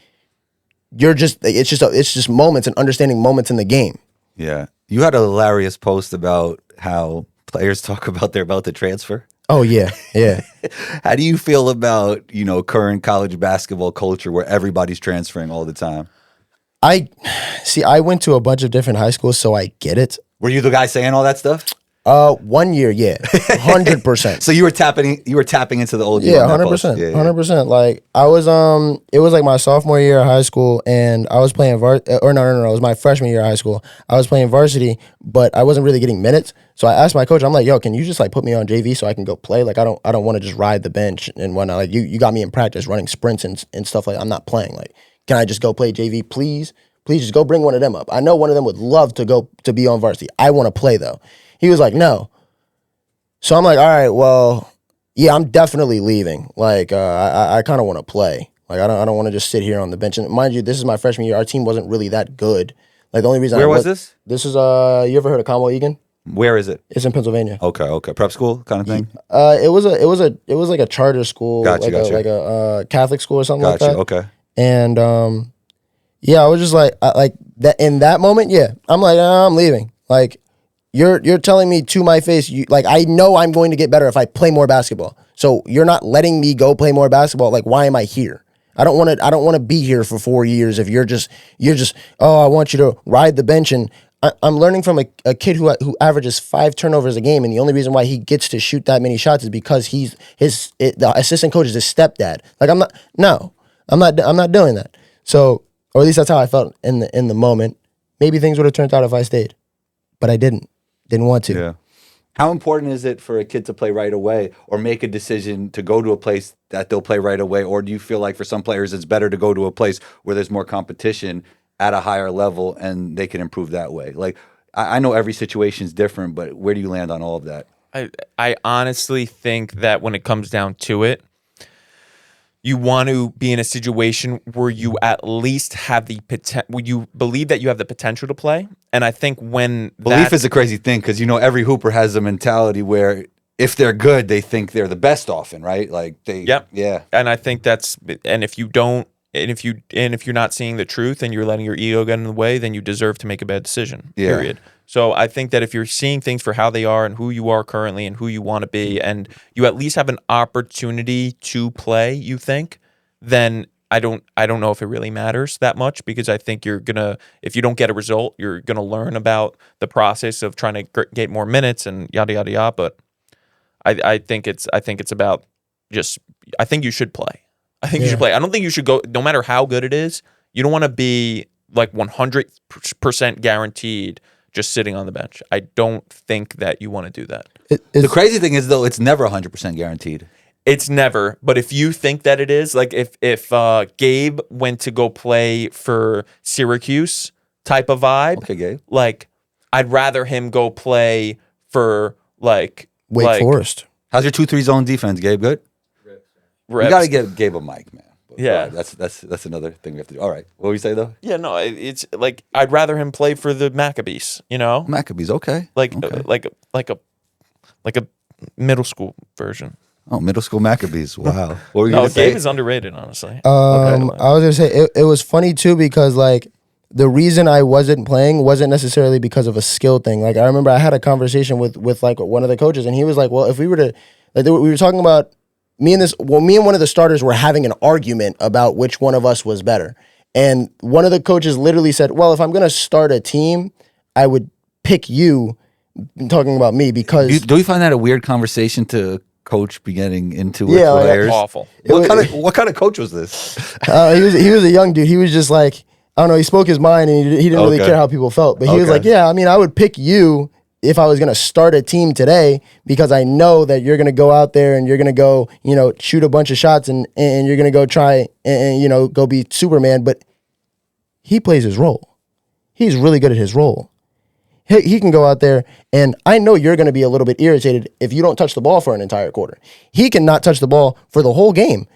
it's just moments and understanding moments in the game. Yeah. You had a hilarious post about how players talk about they're about to transfer. Oh, yeah. Yeah. How do you feel about, current college basketball culture where everybody's transferring all the time? I went to a bunch of different high schools, so I get it. Were you the guy saying all that stuff? 1 year, yeah, 100%. So you were tapping into the old you. Yeah, 100%, 100%. Like, I was, it was like my sophomore year of high school, and I was playing no, it was my freshman year of high school. I was playing varsity, but I wasn't really getting minutes. So I asked my coach, I'm like, yo, can you just, like, put me on JV so I can go play? Like, I don't want to just ride the bench and whatnot. Like, you got me in practice running sprints and stuff like. I'm not playing. Like, can I just go play JV, please? Please just go bring one of them up. I know one of them would love to be on varsity. I want to play, though. He was like, no. So I'm like, all right, well, yeah, I'm definitely leaving. Like, I kind of want to play. Like, I don't want to just sit here on the bench. And mind you, this is my freshman year. Our team wasn't really that good. Like, the only reason Where was this? This is, you ever heard of Conwell Egan? Where is it? It's in Pennsylvania. Okay. Prep school kind of thing? It was like a charter school. Gotcha. Like a Catholic school or something like that. Okay. And, yeah, I was just like that in that moment. Yeah, I'm like, I'm leaving. Like, you're telling me to my face, I know I'm going to get better if I play more basketball. So you're not letting me go play more basketball. Like, why am I here? I don't want to be here for 4 years if you're just I want you to ride the bench. And I'm learning from a kid who averages 5 turnovers a game, and the only reason why he gets to shoot that many shots is because the assistant coach is his stepdad. Like, I'm not doing that. So. Or at least that's how I felt in the moment. Maybe things would have turned out if I stayed, but I didn't want to. Yeah. How important is it for a kid to play right away or make a decision to go to a place that they'll play right away? Or do you feel like for some players it's better to go to a place where there's more competition at a higher level and they can improve that way? Like, I know every situation is different, but where do you land on all of that? I honestly think that when it comes down to it, you want to be in a situation where you at least have the potential, where you believe that you have the potential to play. And I think when belief is a crazy thing, because every hooper has a mentality where if they're good, they think they're the best often, right? Like yeah. And I think if you don't, and if you're not seeing the truth and you're letting your ego get in the way, then you deserve to make a bad decision. Yeah. Period. So I think that if you're seeing things for how they are and who you are currently and who you want to be, and you at least have an opportunity to play, you think, then I don't know if it really matters that much, because I think if you don't get a result, you're gonna learn about the process of trying to get more minutes and yada yada yada. But I think it's about I think you should play. I think you should play. I don't think you should go, no matter how good it is, you don't want to be like 100% guaranteed just sitting on the bench. I don't think that you want to do that. The crazy thing is, though, it's never 100% guaranteed. It's never. But if you think that it is, like if Gabe went to go play for Syracuse type of vibe, okay, Gabe. Like I'd rather him go play for like Wake Forest. How's your 2-3 zone defense, Gabe? Good? Reps. You got to give Gabe a mic, man. But, yeah. That's another thing we have to do. All right. What were you say, though? Yeah, no, it's like I'd rather him play for the Maccabees, you know? Maccabees, okay. Like okay. Like a middle school version. Oh, middle school Maccabees. Wow. What were you no, going to say? Gabe is underrated, honestly. I was going to say, it was funny, too, because, like, the reason I wasn't playing wasn't necessarily because of a skill thing. Like, I remember I had a conversation with like, one of the coaches, and he was like, well, if we were to, like, we were talking about, me and one of the starters were having an argument about which one of us was better. And one of the coaches literally said, well, if I'm going to start a team, I would pick you, talking about me, because... Do you find that a weird conversation to coach be getting into with players? Awful. What kind of coach was this? He was a young dude. He was just like, I don't know, he spoke his mind, and he didn't really care how people felt. But he was like, yeah, I mean, I would pick you if I was going to start a team today, because I know that you're going to go out there and you're going to go, shoot a bunch of shots and you're going to go try and, go be Superman. But he plays his role. He's really good at his role. He can go out there, and I know you're going to be a little bit irritated if you don't touch the ball for an entire quarter. He can not touch the ball for the whole game.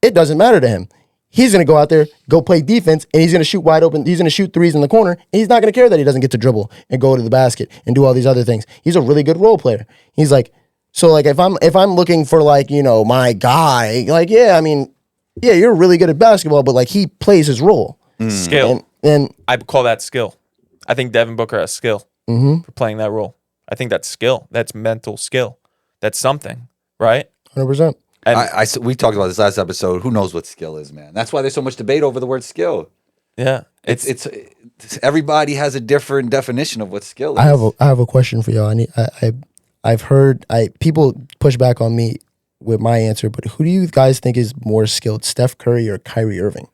It doesn't matter to him. He's going to go out there, go play defense, and he's going to shoot wide open. He's going to shoot threes in the corner, and he's not going to care that he doesn't get to dribble and go to the basket and do all these other things. He's a really good role player. He's like, so like if I'm looking for like, my guy, like, yeah, I mean, yeah, you're really good at basketball, but like he plays his role. Skill. And I call that skill. I think Devin Booker has skill for playing that role. I think that's skill. That's mental skill. That's something, right? 100%. And we talked about this last episode. Who knows what skill is, man? That's why there's so much debate over the word skill. Yeah, it's everybody has a different definition of what skill is. I have a question for y'all. I've heard people push back on me with my answer, but who do you guys think is more skilled, Steph Curry or Kyrie Irving?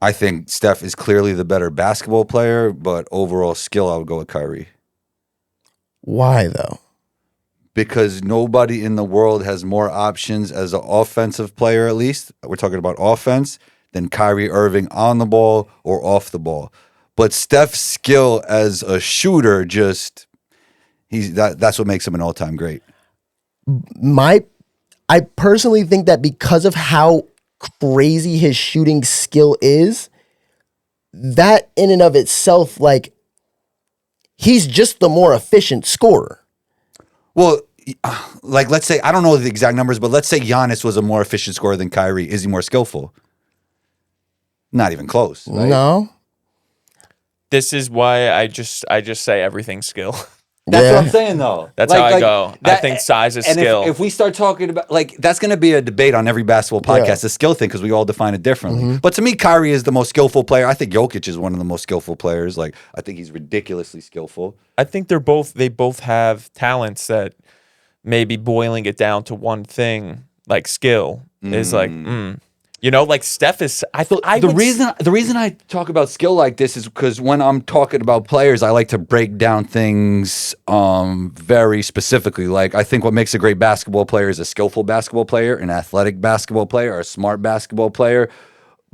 I think Steph is clearly the better basketball player, but overall skill, I would go with Kyrie. Why though? Because nobody in the world has more options as an offensive player, at least. We're talking about offense, than Kyrie Irving on the ball or off the ball. But Steph's skill as a shooter, that's what makes him an all-time great. I personally think that because of how crazy his shooting skill is, that in and of itself, like, he's just the more efficient scorer. Well, like, let's say, I don't know the exact numbers, but let's say Giannis was a more efficient scorer than Kyrie. Is he more skillful? Not even close. Right? No. This is why I just say everything's skill. That's what I'm saying, though. That's how I go. I think size is skill. If we start talking about, like, that's going to be a debate on every basketball podcast, the skill thing, because we all define it differently. But to me, Kyrie is the most skillful player. I think Jokic is one of the most skillful players. Like, I think he's ridiculously skillful. I think they both have talents that maybe boiling it down to one thing, like skill, is like, like Steph is. The reason I talk about skill like this is because when I'm talking about players, I like to break down things very specifically. Like, I think what makes a great basketball player is a skillful basketball player, an athletic basketball player, or a smart basketball player.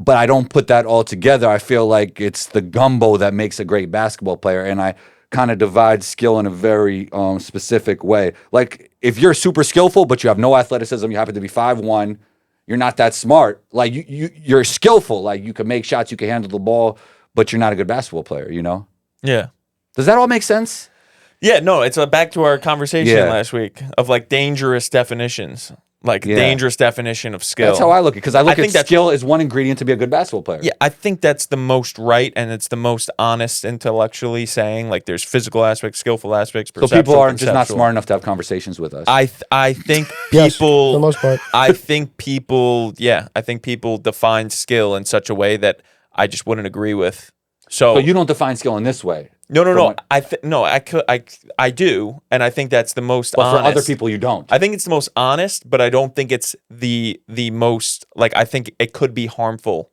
But I don't put that all together. I feel like it's the gumbo that makes a great basketball player, and I kind of divide skill in a very specific way. Like, if you're super skillful but you have no athleticism, you happen to be 5'1", you're not that smart. Like, you're skillful. Like, you can make shots, you can handle the ball, but you're not a good basketball player, Yeah. Does that all make sense? Yeah, no, it's back to our conversation last week of, like, dangerous definitions. Like, dangerous definition of skill. That's how I look at it, because I think skill is one ingredient to be a good basketball player. Yeah, I think that's the most right, and it's the most honest intellectually saying, like, there's physical aspects, skillful aspects, perceptual, so people aren't just not conceptual. smart enough to have conversations with us. I think people, yes, for the most part. I think people define skill in such a way that I just wouldn't agree with. So you don't define skill in this way. No. I do, and I think that's the most But honest. for other people, you don't. I think it's the most honest, but I don't think it's the most like. I think it could be harmful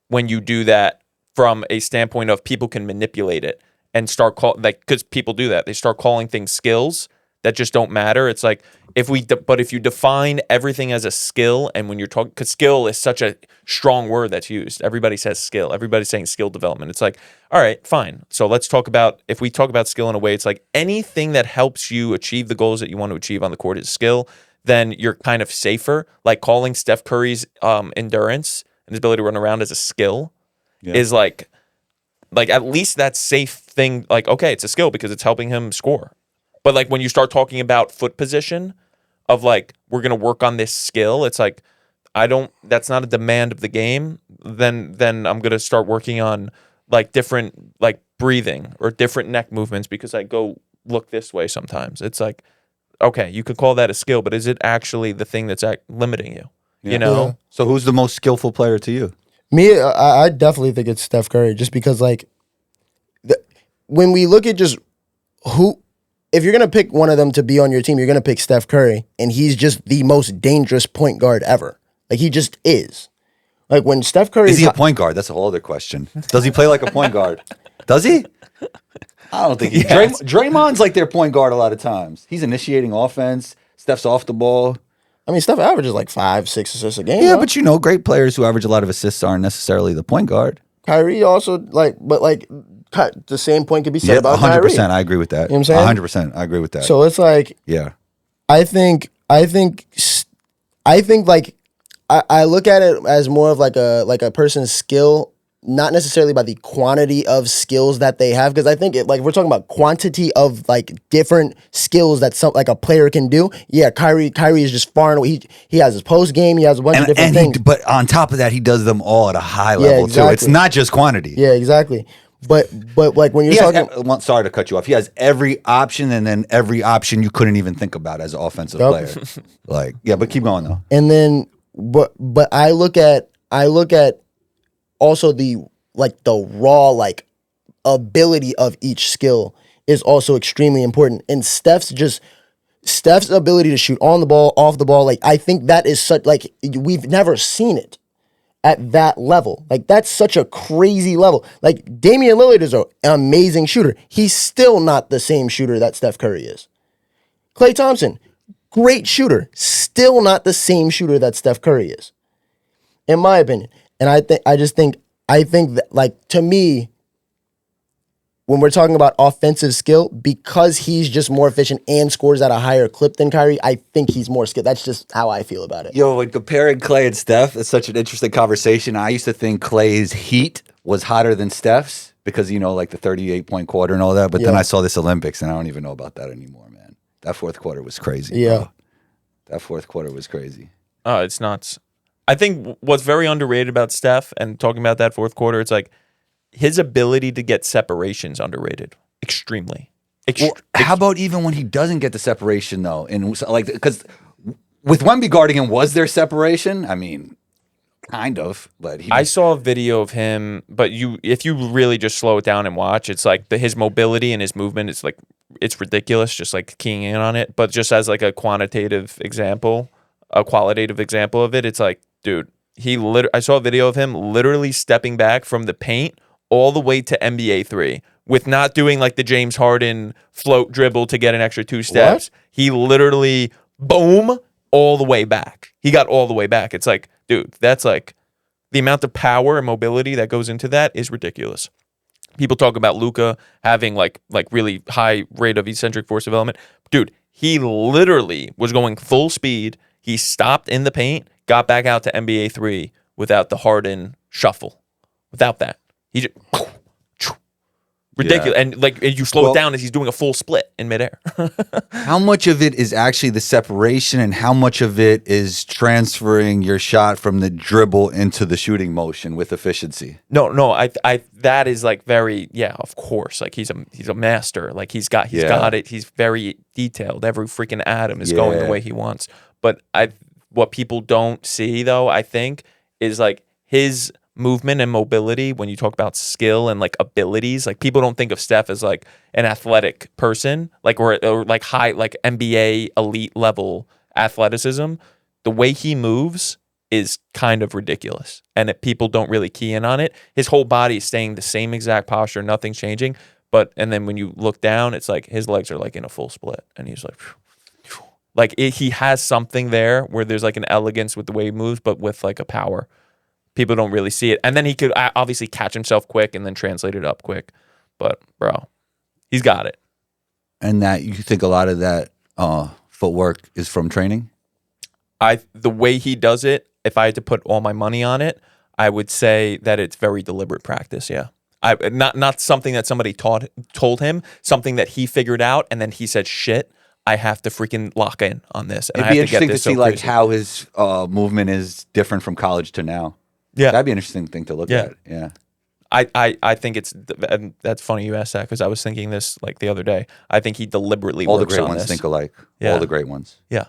when you do that from a standpoint of people can manipulate it and start because people do that. They start calling things skills that just don't matter. It's like but if you define everything as a skill, and when you're talking, because skill is such a strong word that's used. Everybody says skill. Everybody's saying skill development. It's like, all right, fine. So let's talk about, if we talk about skill in a way, it's like anything that helps you achieve the goals that you want to achieve on the court is skill. Then you're kind of safer. Like calling Steph Curry's endurance and his ability to run around as a skill is like at least that's safe thing. Like, okay, it's a skill because it's helping him score. But like when you start talking about foot position of like, we're going to work on this skill, it's like, that's not a demand of the game. Then I'm going to start working on like different, like breathing or different neck movements because I go look this way sometimes. It's like, okay, you could call that a skill, but is it actually the thing that's limiting you? Yeah. You know? Yeah. So who's the most skillful player to you? Me, I definitely think it's Steph Curry, just because like when we look at just if you're gonna pick one of them to be on your team, you're gonna pick Steph Curry, and he's just the most dangerous point guard ever. Like he just is. Like when Steph Curry Is he a point guard? That's a whole other question. Does he play like a point guard? Does he? I don't think he. Yes. Draymond's like their point guard a lot of times. He's initiating offense. Steph's off the ball. I mean, Steph averages like 5-6 assists a game. Yeah, though. but great players who average a lot of assists aren't necessarily the point guard. Kyrie also the same point could be said about 100%. Kyrie. I agree with that. You know what I'm saying? 100%. I agree with that. So it's like yeah. I think like I look at it as more of like a person's skill, not necessarily by the quantity of skills that they have, because I think we're talking about quantity of like different skills that like a player can do. Yeah, Kyrie is just far and away. He has his post game. He has a bunch of different things. But on top of that, he does them all at a high level too. It's not just quantity. Yeah, exactly. But like when you're talking, sorry to cut you off. He has every option, and then every option you couldn't even think about as an offensive player. Like, yeah, but keep going though. And then, but I look at also the raw ability of each skill is also extremely important. And Steph's ability to shoot on the ball, off the ball, like I think that is such we've never seen it at that level. Like that's such a crazy level. Like Damian Lillard is an amazing shooter. He's still not the same shooter that Steph Curry is. Klay Thompson, great shooter, still not the same shooter that Steph Curry is, in my opinion. And I think that, like, to me, when we're talking about offensive skill, because he's just more efficient and scores at a higher clip than Kyrie, I think he's more skilled. That's just how I feel about it. Yo, when comparing Klay and Steph, it's such an interesting conversation. I used to think Klay's heat was hotter than Steph's because, like the 38-point quarter and all that. But then I saw this Olympics, and I don't even know about that anymore, man. That fourth quarter was crazy. Yeah. Bro. That fourth quarter was crazy. It's nuts. I think what's very underrated about Steph, and talking about that fourth quarter, it's like his ability to get separations underrated. Extremely. How about even when he doesn't get the separation though? And because with Wemby guarding him, was there separation? I mean, kind of, but I saw a video of him, but if you really just slow it down and watch, it's like his mobility and his movement, it's ridiculous, just like keying in on it. But just as like a qualitative example of it, it's like, dude, I saw a video of him literally stepping back from the paint all the way to NBA 3 with not doing like the James Harden float dribble to get an extra 2 steps. What? He literally, boom, all the way back. He got all the way back. It's like, dude, that's like the amount of power and mobility that goes into that is ridiculous. People talk about Luka having like really high rate of eccentric force development. Dude, he literally was going full speed. He stopped in the paint, got back out to NBA 3 without the Harden shuffle. Without that. He just ridiculous. Yeah. And you slow it down as he's doing a full split in midair. How much of it is actually the separation, and how much of it is transferring your shot from the dribble into the shooting motion with efficiency? No, I that is like very, of course. Like he's a master. Like he's got it. He's very detailed. Every freaking atom is going the way he wants. But what people don't see though, I think, is like his movement and mobility, when you talk about skill and like abilities, like people don't think of Steph as like an athletic person, like or like high, like NBA elite level athleticism. The way he moves is kind of ridiculous, and people don't really key in on it. His whole body is staying the same exact posture, nothing's changing. And then when you look down, it's like his legs are like in a full split, and he's like he has something there where there's like an elegance with the way he moves, but with like a power. People don't really see it. And then he could obviously catch himself quick and then translate it up quick. But, bro, he's got it. And that you think a lot of that footwork is from training? The way he does it, if I had to put all my money on it, I would say that it's very deliberate practice, yeah. Not something that somebody told him, something that he figured out, and then he said, shit, I have to freaking lock in on this. And It'd be interesting to see like how his movement is different from college to now. Yeah, that'd be an interesting thing to look at. Yeah, I think and that's funny you asked that because I was thinking this like the other day. I think he deliberately all the works great on ones this. think alike. Yeah. All the great ones. Yeah.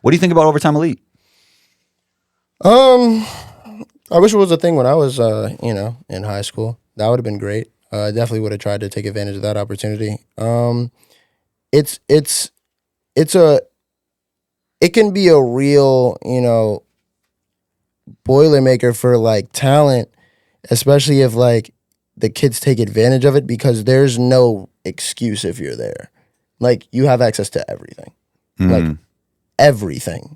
What do you think about Overtime Elite? I wish it was a thing when I was in high school. That would have been great. Definitely would have tried to take advantage of that opportunity. It can be a real, boilermaker for like talent, especially if like the kids take advantage of it, because there's no excuse if you're there. Like you have access to everything, like everything.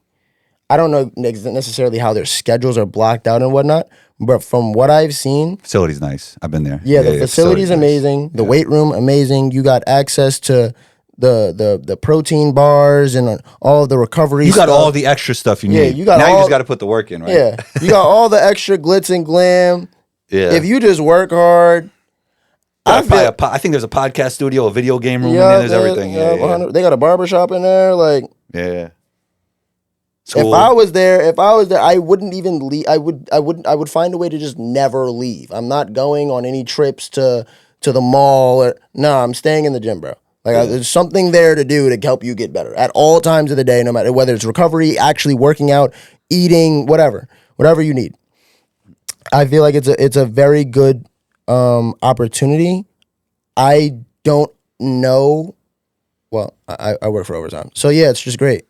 I don't know necessarily how their schedules are blocked out and whatnot, but from what I've seen, facility's nice. I've been there. Yeah, the facility's amazing. Nice. The weight room amazing. You got access to the protein bars and all of the recovery You got stuff. all the extra stuff you need. Yeah, you got now you just got to put the work in, right? Yeah, you got all the extra glitz and glam. Yeah. If you just work hard. I think there's a podcast studio, a video game room in there. There's everything. Yeah. They got a barbershop in there. Like, yeah. School. If I was there, I wouldn't even leave. I would find a way to just never leave. I'm not going on any trips to the mall. No, I'm staying in the gym, bro. Like there's something there to do to help you get better at all times of the day, no matter whether it's recovery, actually working out, eating, whatever you need. I feel like it's a very good opportunity. I don't know. Well, I work for Overtime, so yeah, it's just great.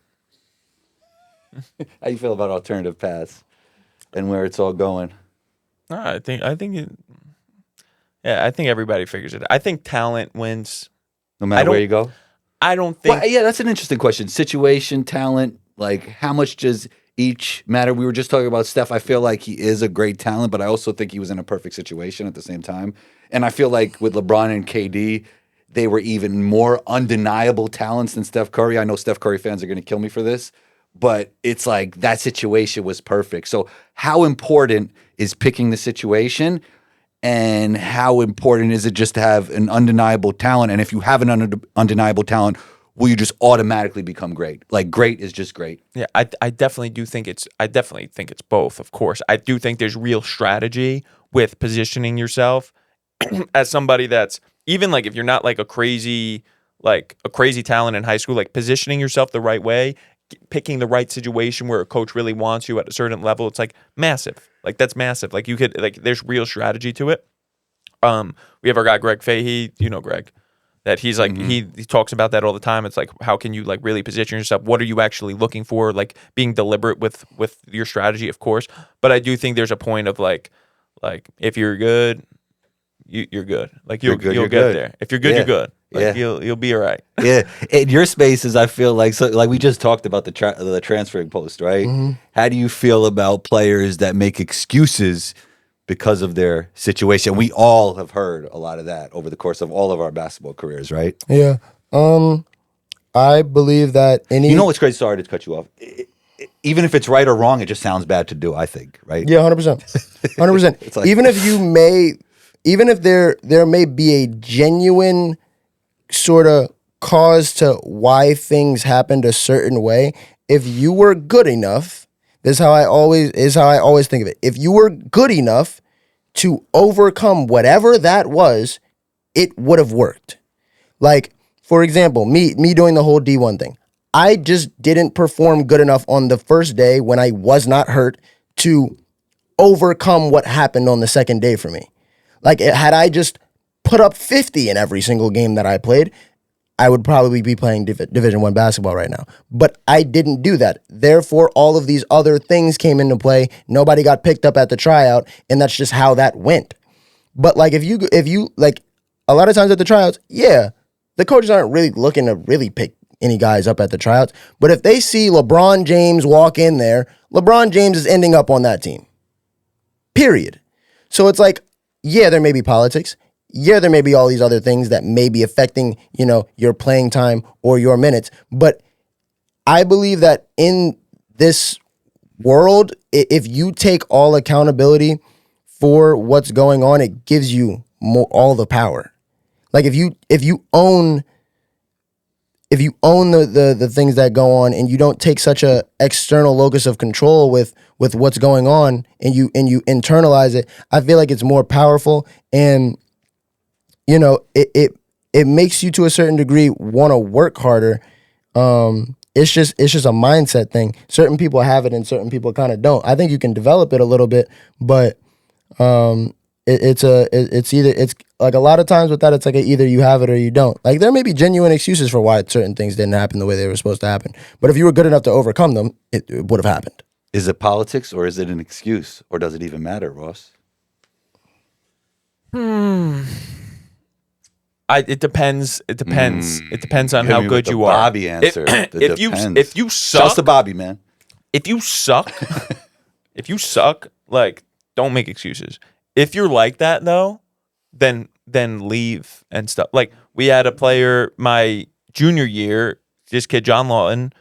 How you feel about alternative paths and where it's all going? I think everybody figures it. I think talent wins. No matter where you go? I don't think... Well, yeah, that's an interesting question. Situation, talent, like how much does each matter? We were just talking about Steph. I feel like he is a great talent, but I also think he was in a perfect situation at the same time. And I feel like with LeBron and KD, they were even more undeniable talents than Steph Curry. I know Steph Curry fans are going to kill me for this, but it's like that situation was perfect. So how important is picking the situation? And how important is it just to have an undeniable talent? And if you have an undeniable talent, will you just automatically become great? Like great is just great. Yeah, I definitely do think it's both, of course. I do think there's real strategy with positioning yourself as somebody that's even like if you're not like a crazy talent in high school, like positioning yourself the right way, picking the right situation where a coach really wants you at a certain level, it's like massive. Like that's massive. Like you could there's real strategy to it. We have our guy Greg Fahey, Greg, that he's like he talks about that all the time. It's like how can you like really position yourself? What are you actually looking for? Like being deliberate with your strategy, of course. But I do think there's a point of like if you're good, you're good. Like you'll get there. If you're good, you're good. Like you'll be all right. Yeah. In your spaces, I feel like we just talked about the transferring post, right? Mm-hmm. How do you feel about players that make excuses because of their situation? We all have heard a lot of that over the course of all of our basketball careers, right? Yeah. I believe that You know what's crazy? Sorry to cut you off. Even if it's right or wrong, it just sounds bad to do, I think, right? Yeah, 100%. 100%. It's like, even if there may be a genuine sort of cause to why things happened a certain way, if you were good enough, this is how I always think of it. If you were good enough to overcome whatever that was, it would have worked. Like, for example, me doing the whole D1 thing. I just didn't perform good enough on the first day when I was not hurt to overcome what happened on the second day for me. Like, had I just put up 50 in every single game that I played, I would probably be playing Division I basketball right now. But I didn't do that. Therefore, all of these other things came into play. Nobody got picked up at the tryout, and that's just how that went. But like if you like a lot of times at the tryouts, yeah, the coaches aren't really looking to really pick any guys up at the tryouts. But if they see LeBron James walk in there, LeBron James is ending up on that team. Period. So it's like, yeah, there may be politics. Yeah, there may be all these other things that may be affecting, your playing time or your minutes. But I believe that in this world, if you take all accountability for what's going on, it gives you all the power. Like if you own the things that go on, and you don't take such a external locus of control with what's going on, and you internalize it, I feel like it's more powerful, and it makes you to a certain degree want to work harder. It's just a mindset thing. Certain people have it and certain people kind of don't. I think you can develop it a little bit, but it's like a lot of times with that, it's like either you have it or you don't. Like there may be genuine excuses for why certain things didn't happen the way they were supposed to happen. But if you were good enough to overcome them, it would have happened. Is it politics or is it an excuse, or does it even matter, Ross? It depends. It depends on how good you are. Bobby answer. If you suck, just the Bobby, man. If you suck, like don't make excuses. If you're like that though, then leave and stuff. Like we had a player my junior year, this kid John Lawton.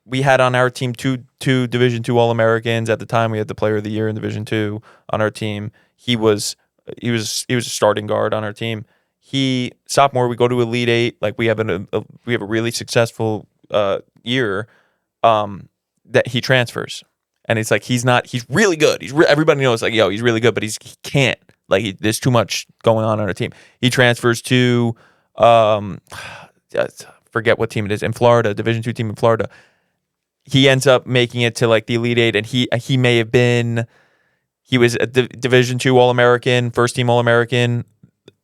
We had on our team two Division II All-Americans at the time. We had the Player of the Year in Division II on our team. He was a starting guard on our team. He sophomore, we go to Elite Eight. Like we have a really successful year. That he transfers, and it's like he's really good. Everybody knows like he's really good, but he can't. Like there's too much going on our team. He transfers to forget what team it is in Florida, Division II team in Florida. He ends up making it to like the Elite Eight, and he may have been. He was a Division II All-American, first team All-American.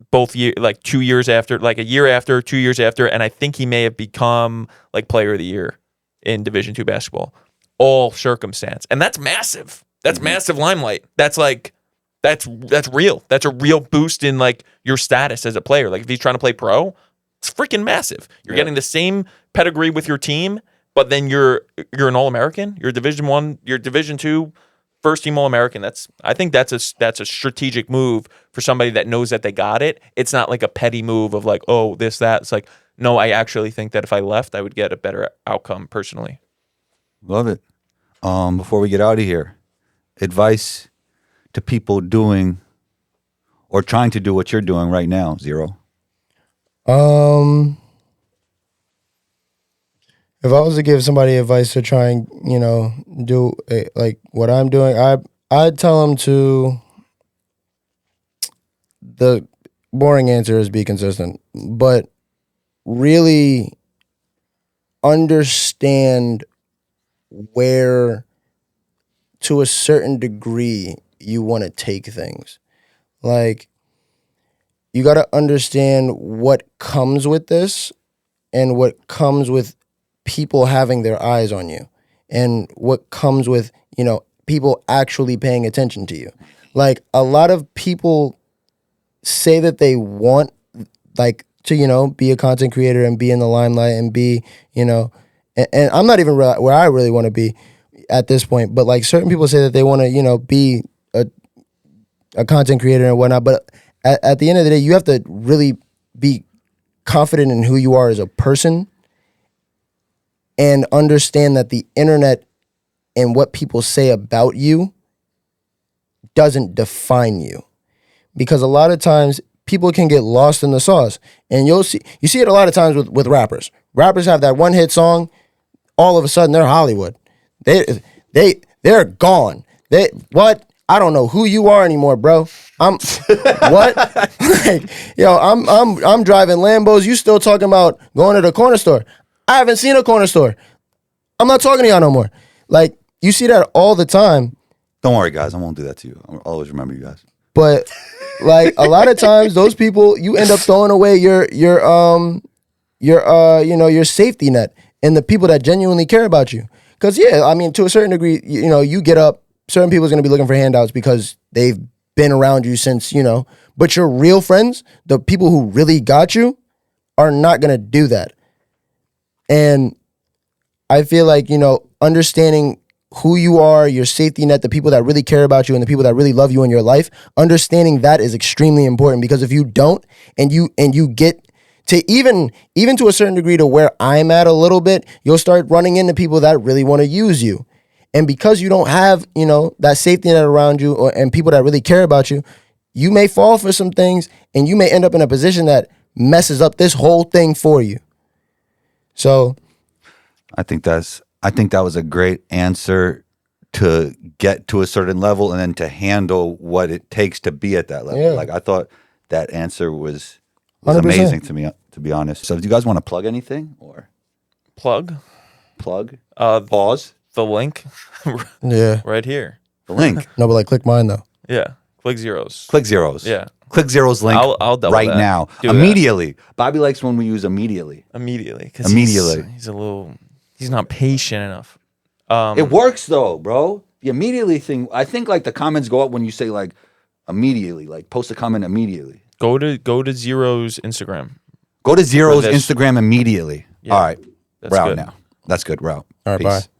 Both year, like 2 years after, like a year after, 2 years after, and I think he may have become like Player of the Year in Division II basketball. All circumstance, and that's massive. That's massive limelight. That's real. That's a real boost in like your status as a player. Like if he's trying to play pro, it's freaking massive. You're getting the same pedigree with your team, but then you're an All-American. You're you're Division II. First team All-American. I think that's a strategic move for somebody that knows that they got it. It's not like a petty move of like, oh, this, that. It's like, no, I actually think that if I left, I would get a better outcome personally. Love it. Before we get out of here, advice to people doing or trying to do what you're doing right now, Zero. If I was to give somebody advice to try and, do like what I'm doing, I'd tell them to, the boring answer is be consistent, but really understand where, to a certain degree, you want to take things. Like, you got to understand what comes with this and what comes with people having their eyes on you, and what comes with, people actually paying attention to you. Like a lot of people say that they want like to, be a content creator and be in the limelight and be, and I'm not even where I really want to be at this point, but like certain people say that they want to, be a content creator and whatnot. But at the end of the day, you have to really be confident in who you are as a person, and understand that the internet and what people say about you doesn't define you. Because a lot of times people can get lost in the sauce. And you see it a lot of times with rappers. Rappers have that one hit song, all of a sudden they're Hollywood. They're gone. I don't know who you are anymore, bro. I'm what? Like, I'm driving Lambos. You still talking about going to the corner store? I haven't seen a corner store. I'm not talking to y'all no more. Like, you see that all the time, Don't worry, guys. I won't do that to you. I'll always remember you guys. But like a lot of times, those people, you end up throwing away your safety net and the people that genuinely care about you. Because yeah, I mean, to a certain degree, you get up. Certain people are going to be looking for handouts because they've been around you since, but your real friends, the people who really got you, are not going to do that. And I feel like, understanding who you are, your safety net, the people that really care about you and the people that really love you in your life, understanding that is extremely important, because if you don't, and you get to even to a certain degree to where I'm at a little bit, you'll start running into people that really want to use you. And because you don't have, that safety net around you and people that really care about you, you may fall for some things and you may end up in a position that messes up this whole thing for you. So I think that was a great answer to get to a certain level and then to handle what it takes to be at that level. Yeah. Like, I thought that answer was 100%. Amazing to me, to be honest. So do you guys want to plug anything or plug? Pause. The link. Yeah. Right here. The link. No, but like click mine though. Yeah. Click zeros. Yeah. Click zeros link I'll right that. Now. Do immediately. That. Bobby likes when we use immediately. Because he's not patient enough. It works though, bro. The immediately thing, I think like the comments go up when you say like immediately, like post a comment immediately. Go to Zero's Instagram. Go to Zero's Instagram immediately. Yeah. All right. That's we're out good. now. That's good. We're out. All right, Peace. bye.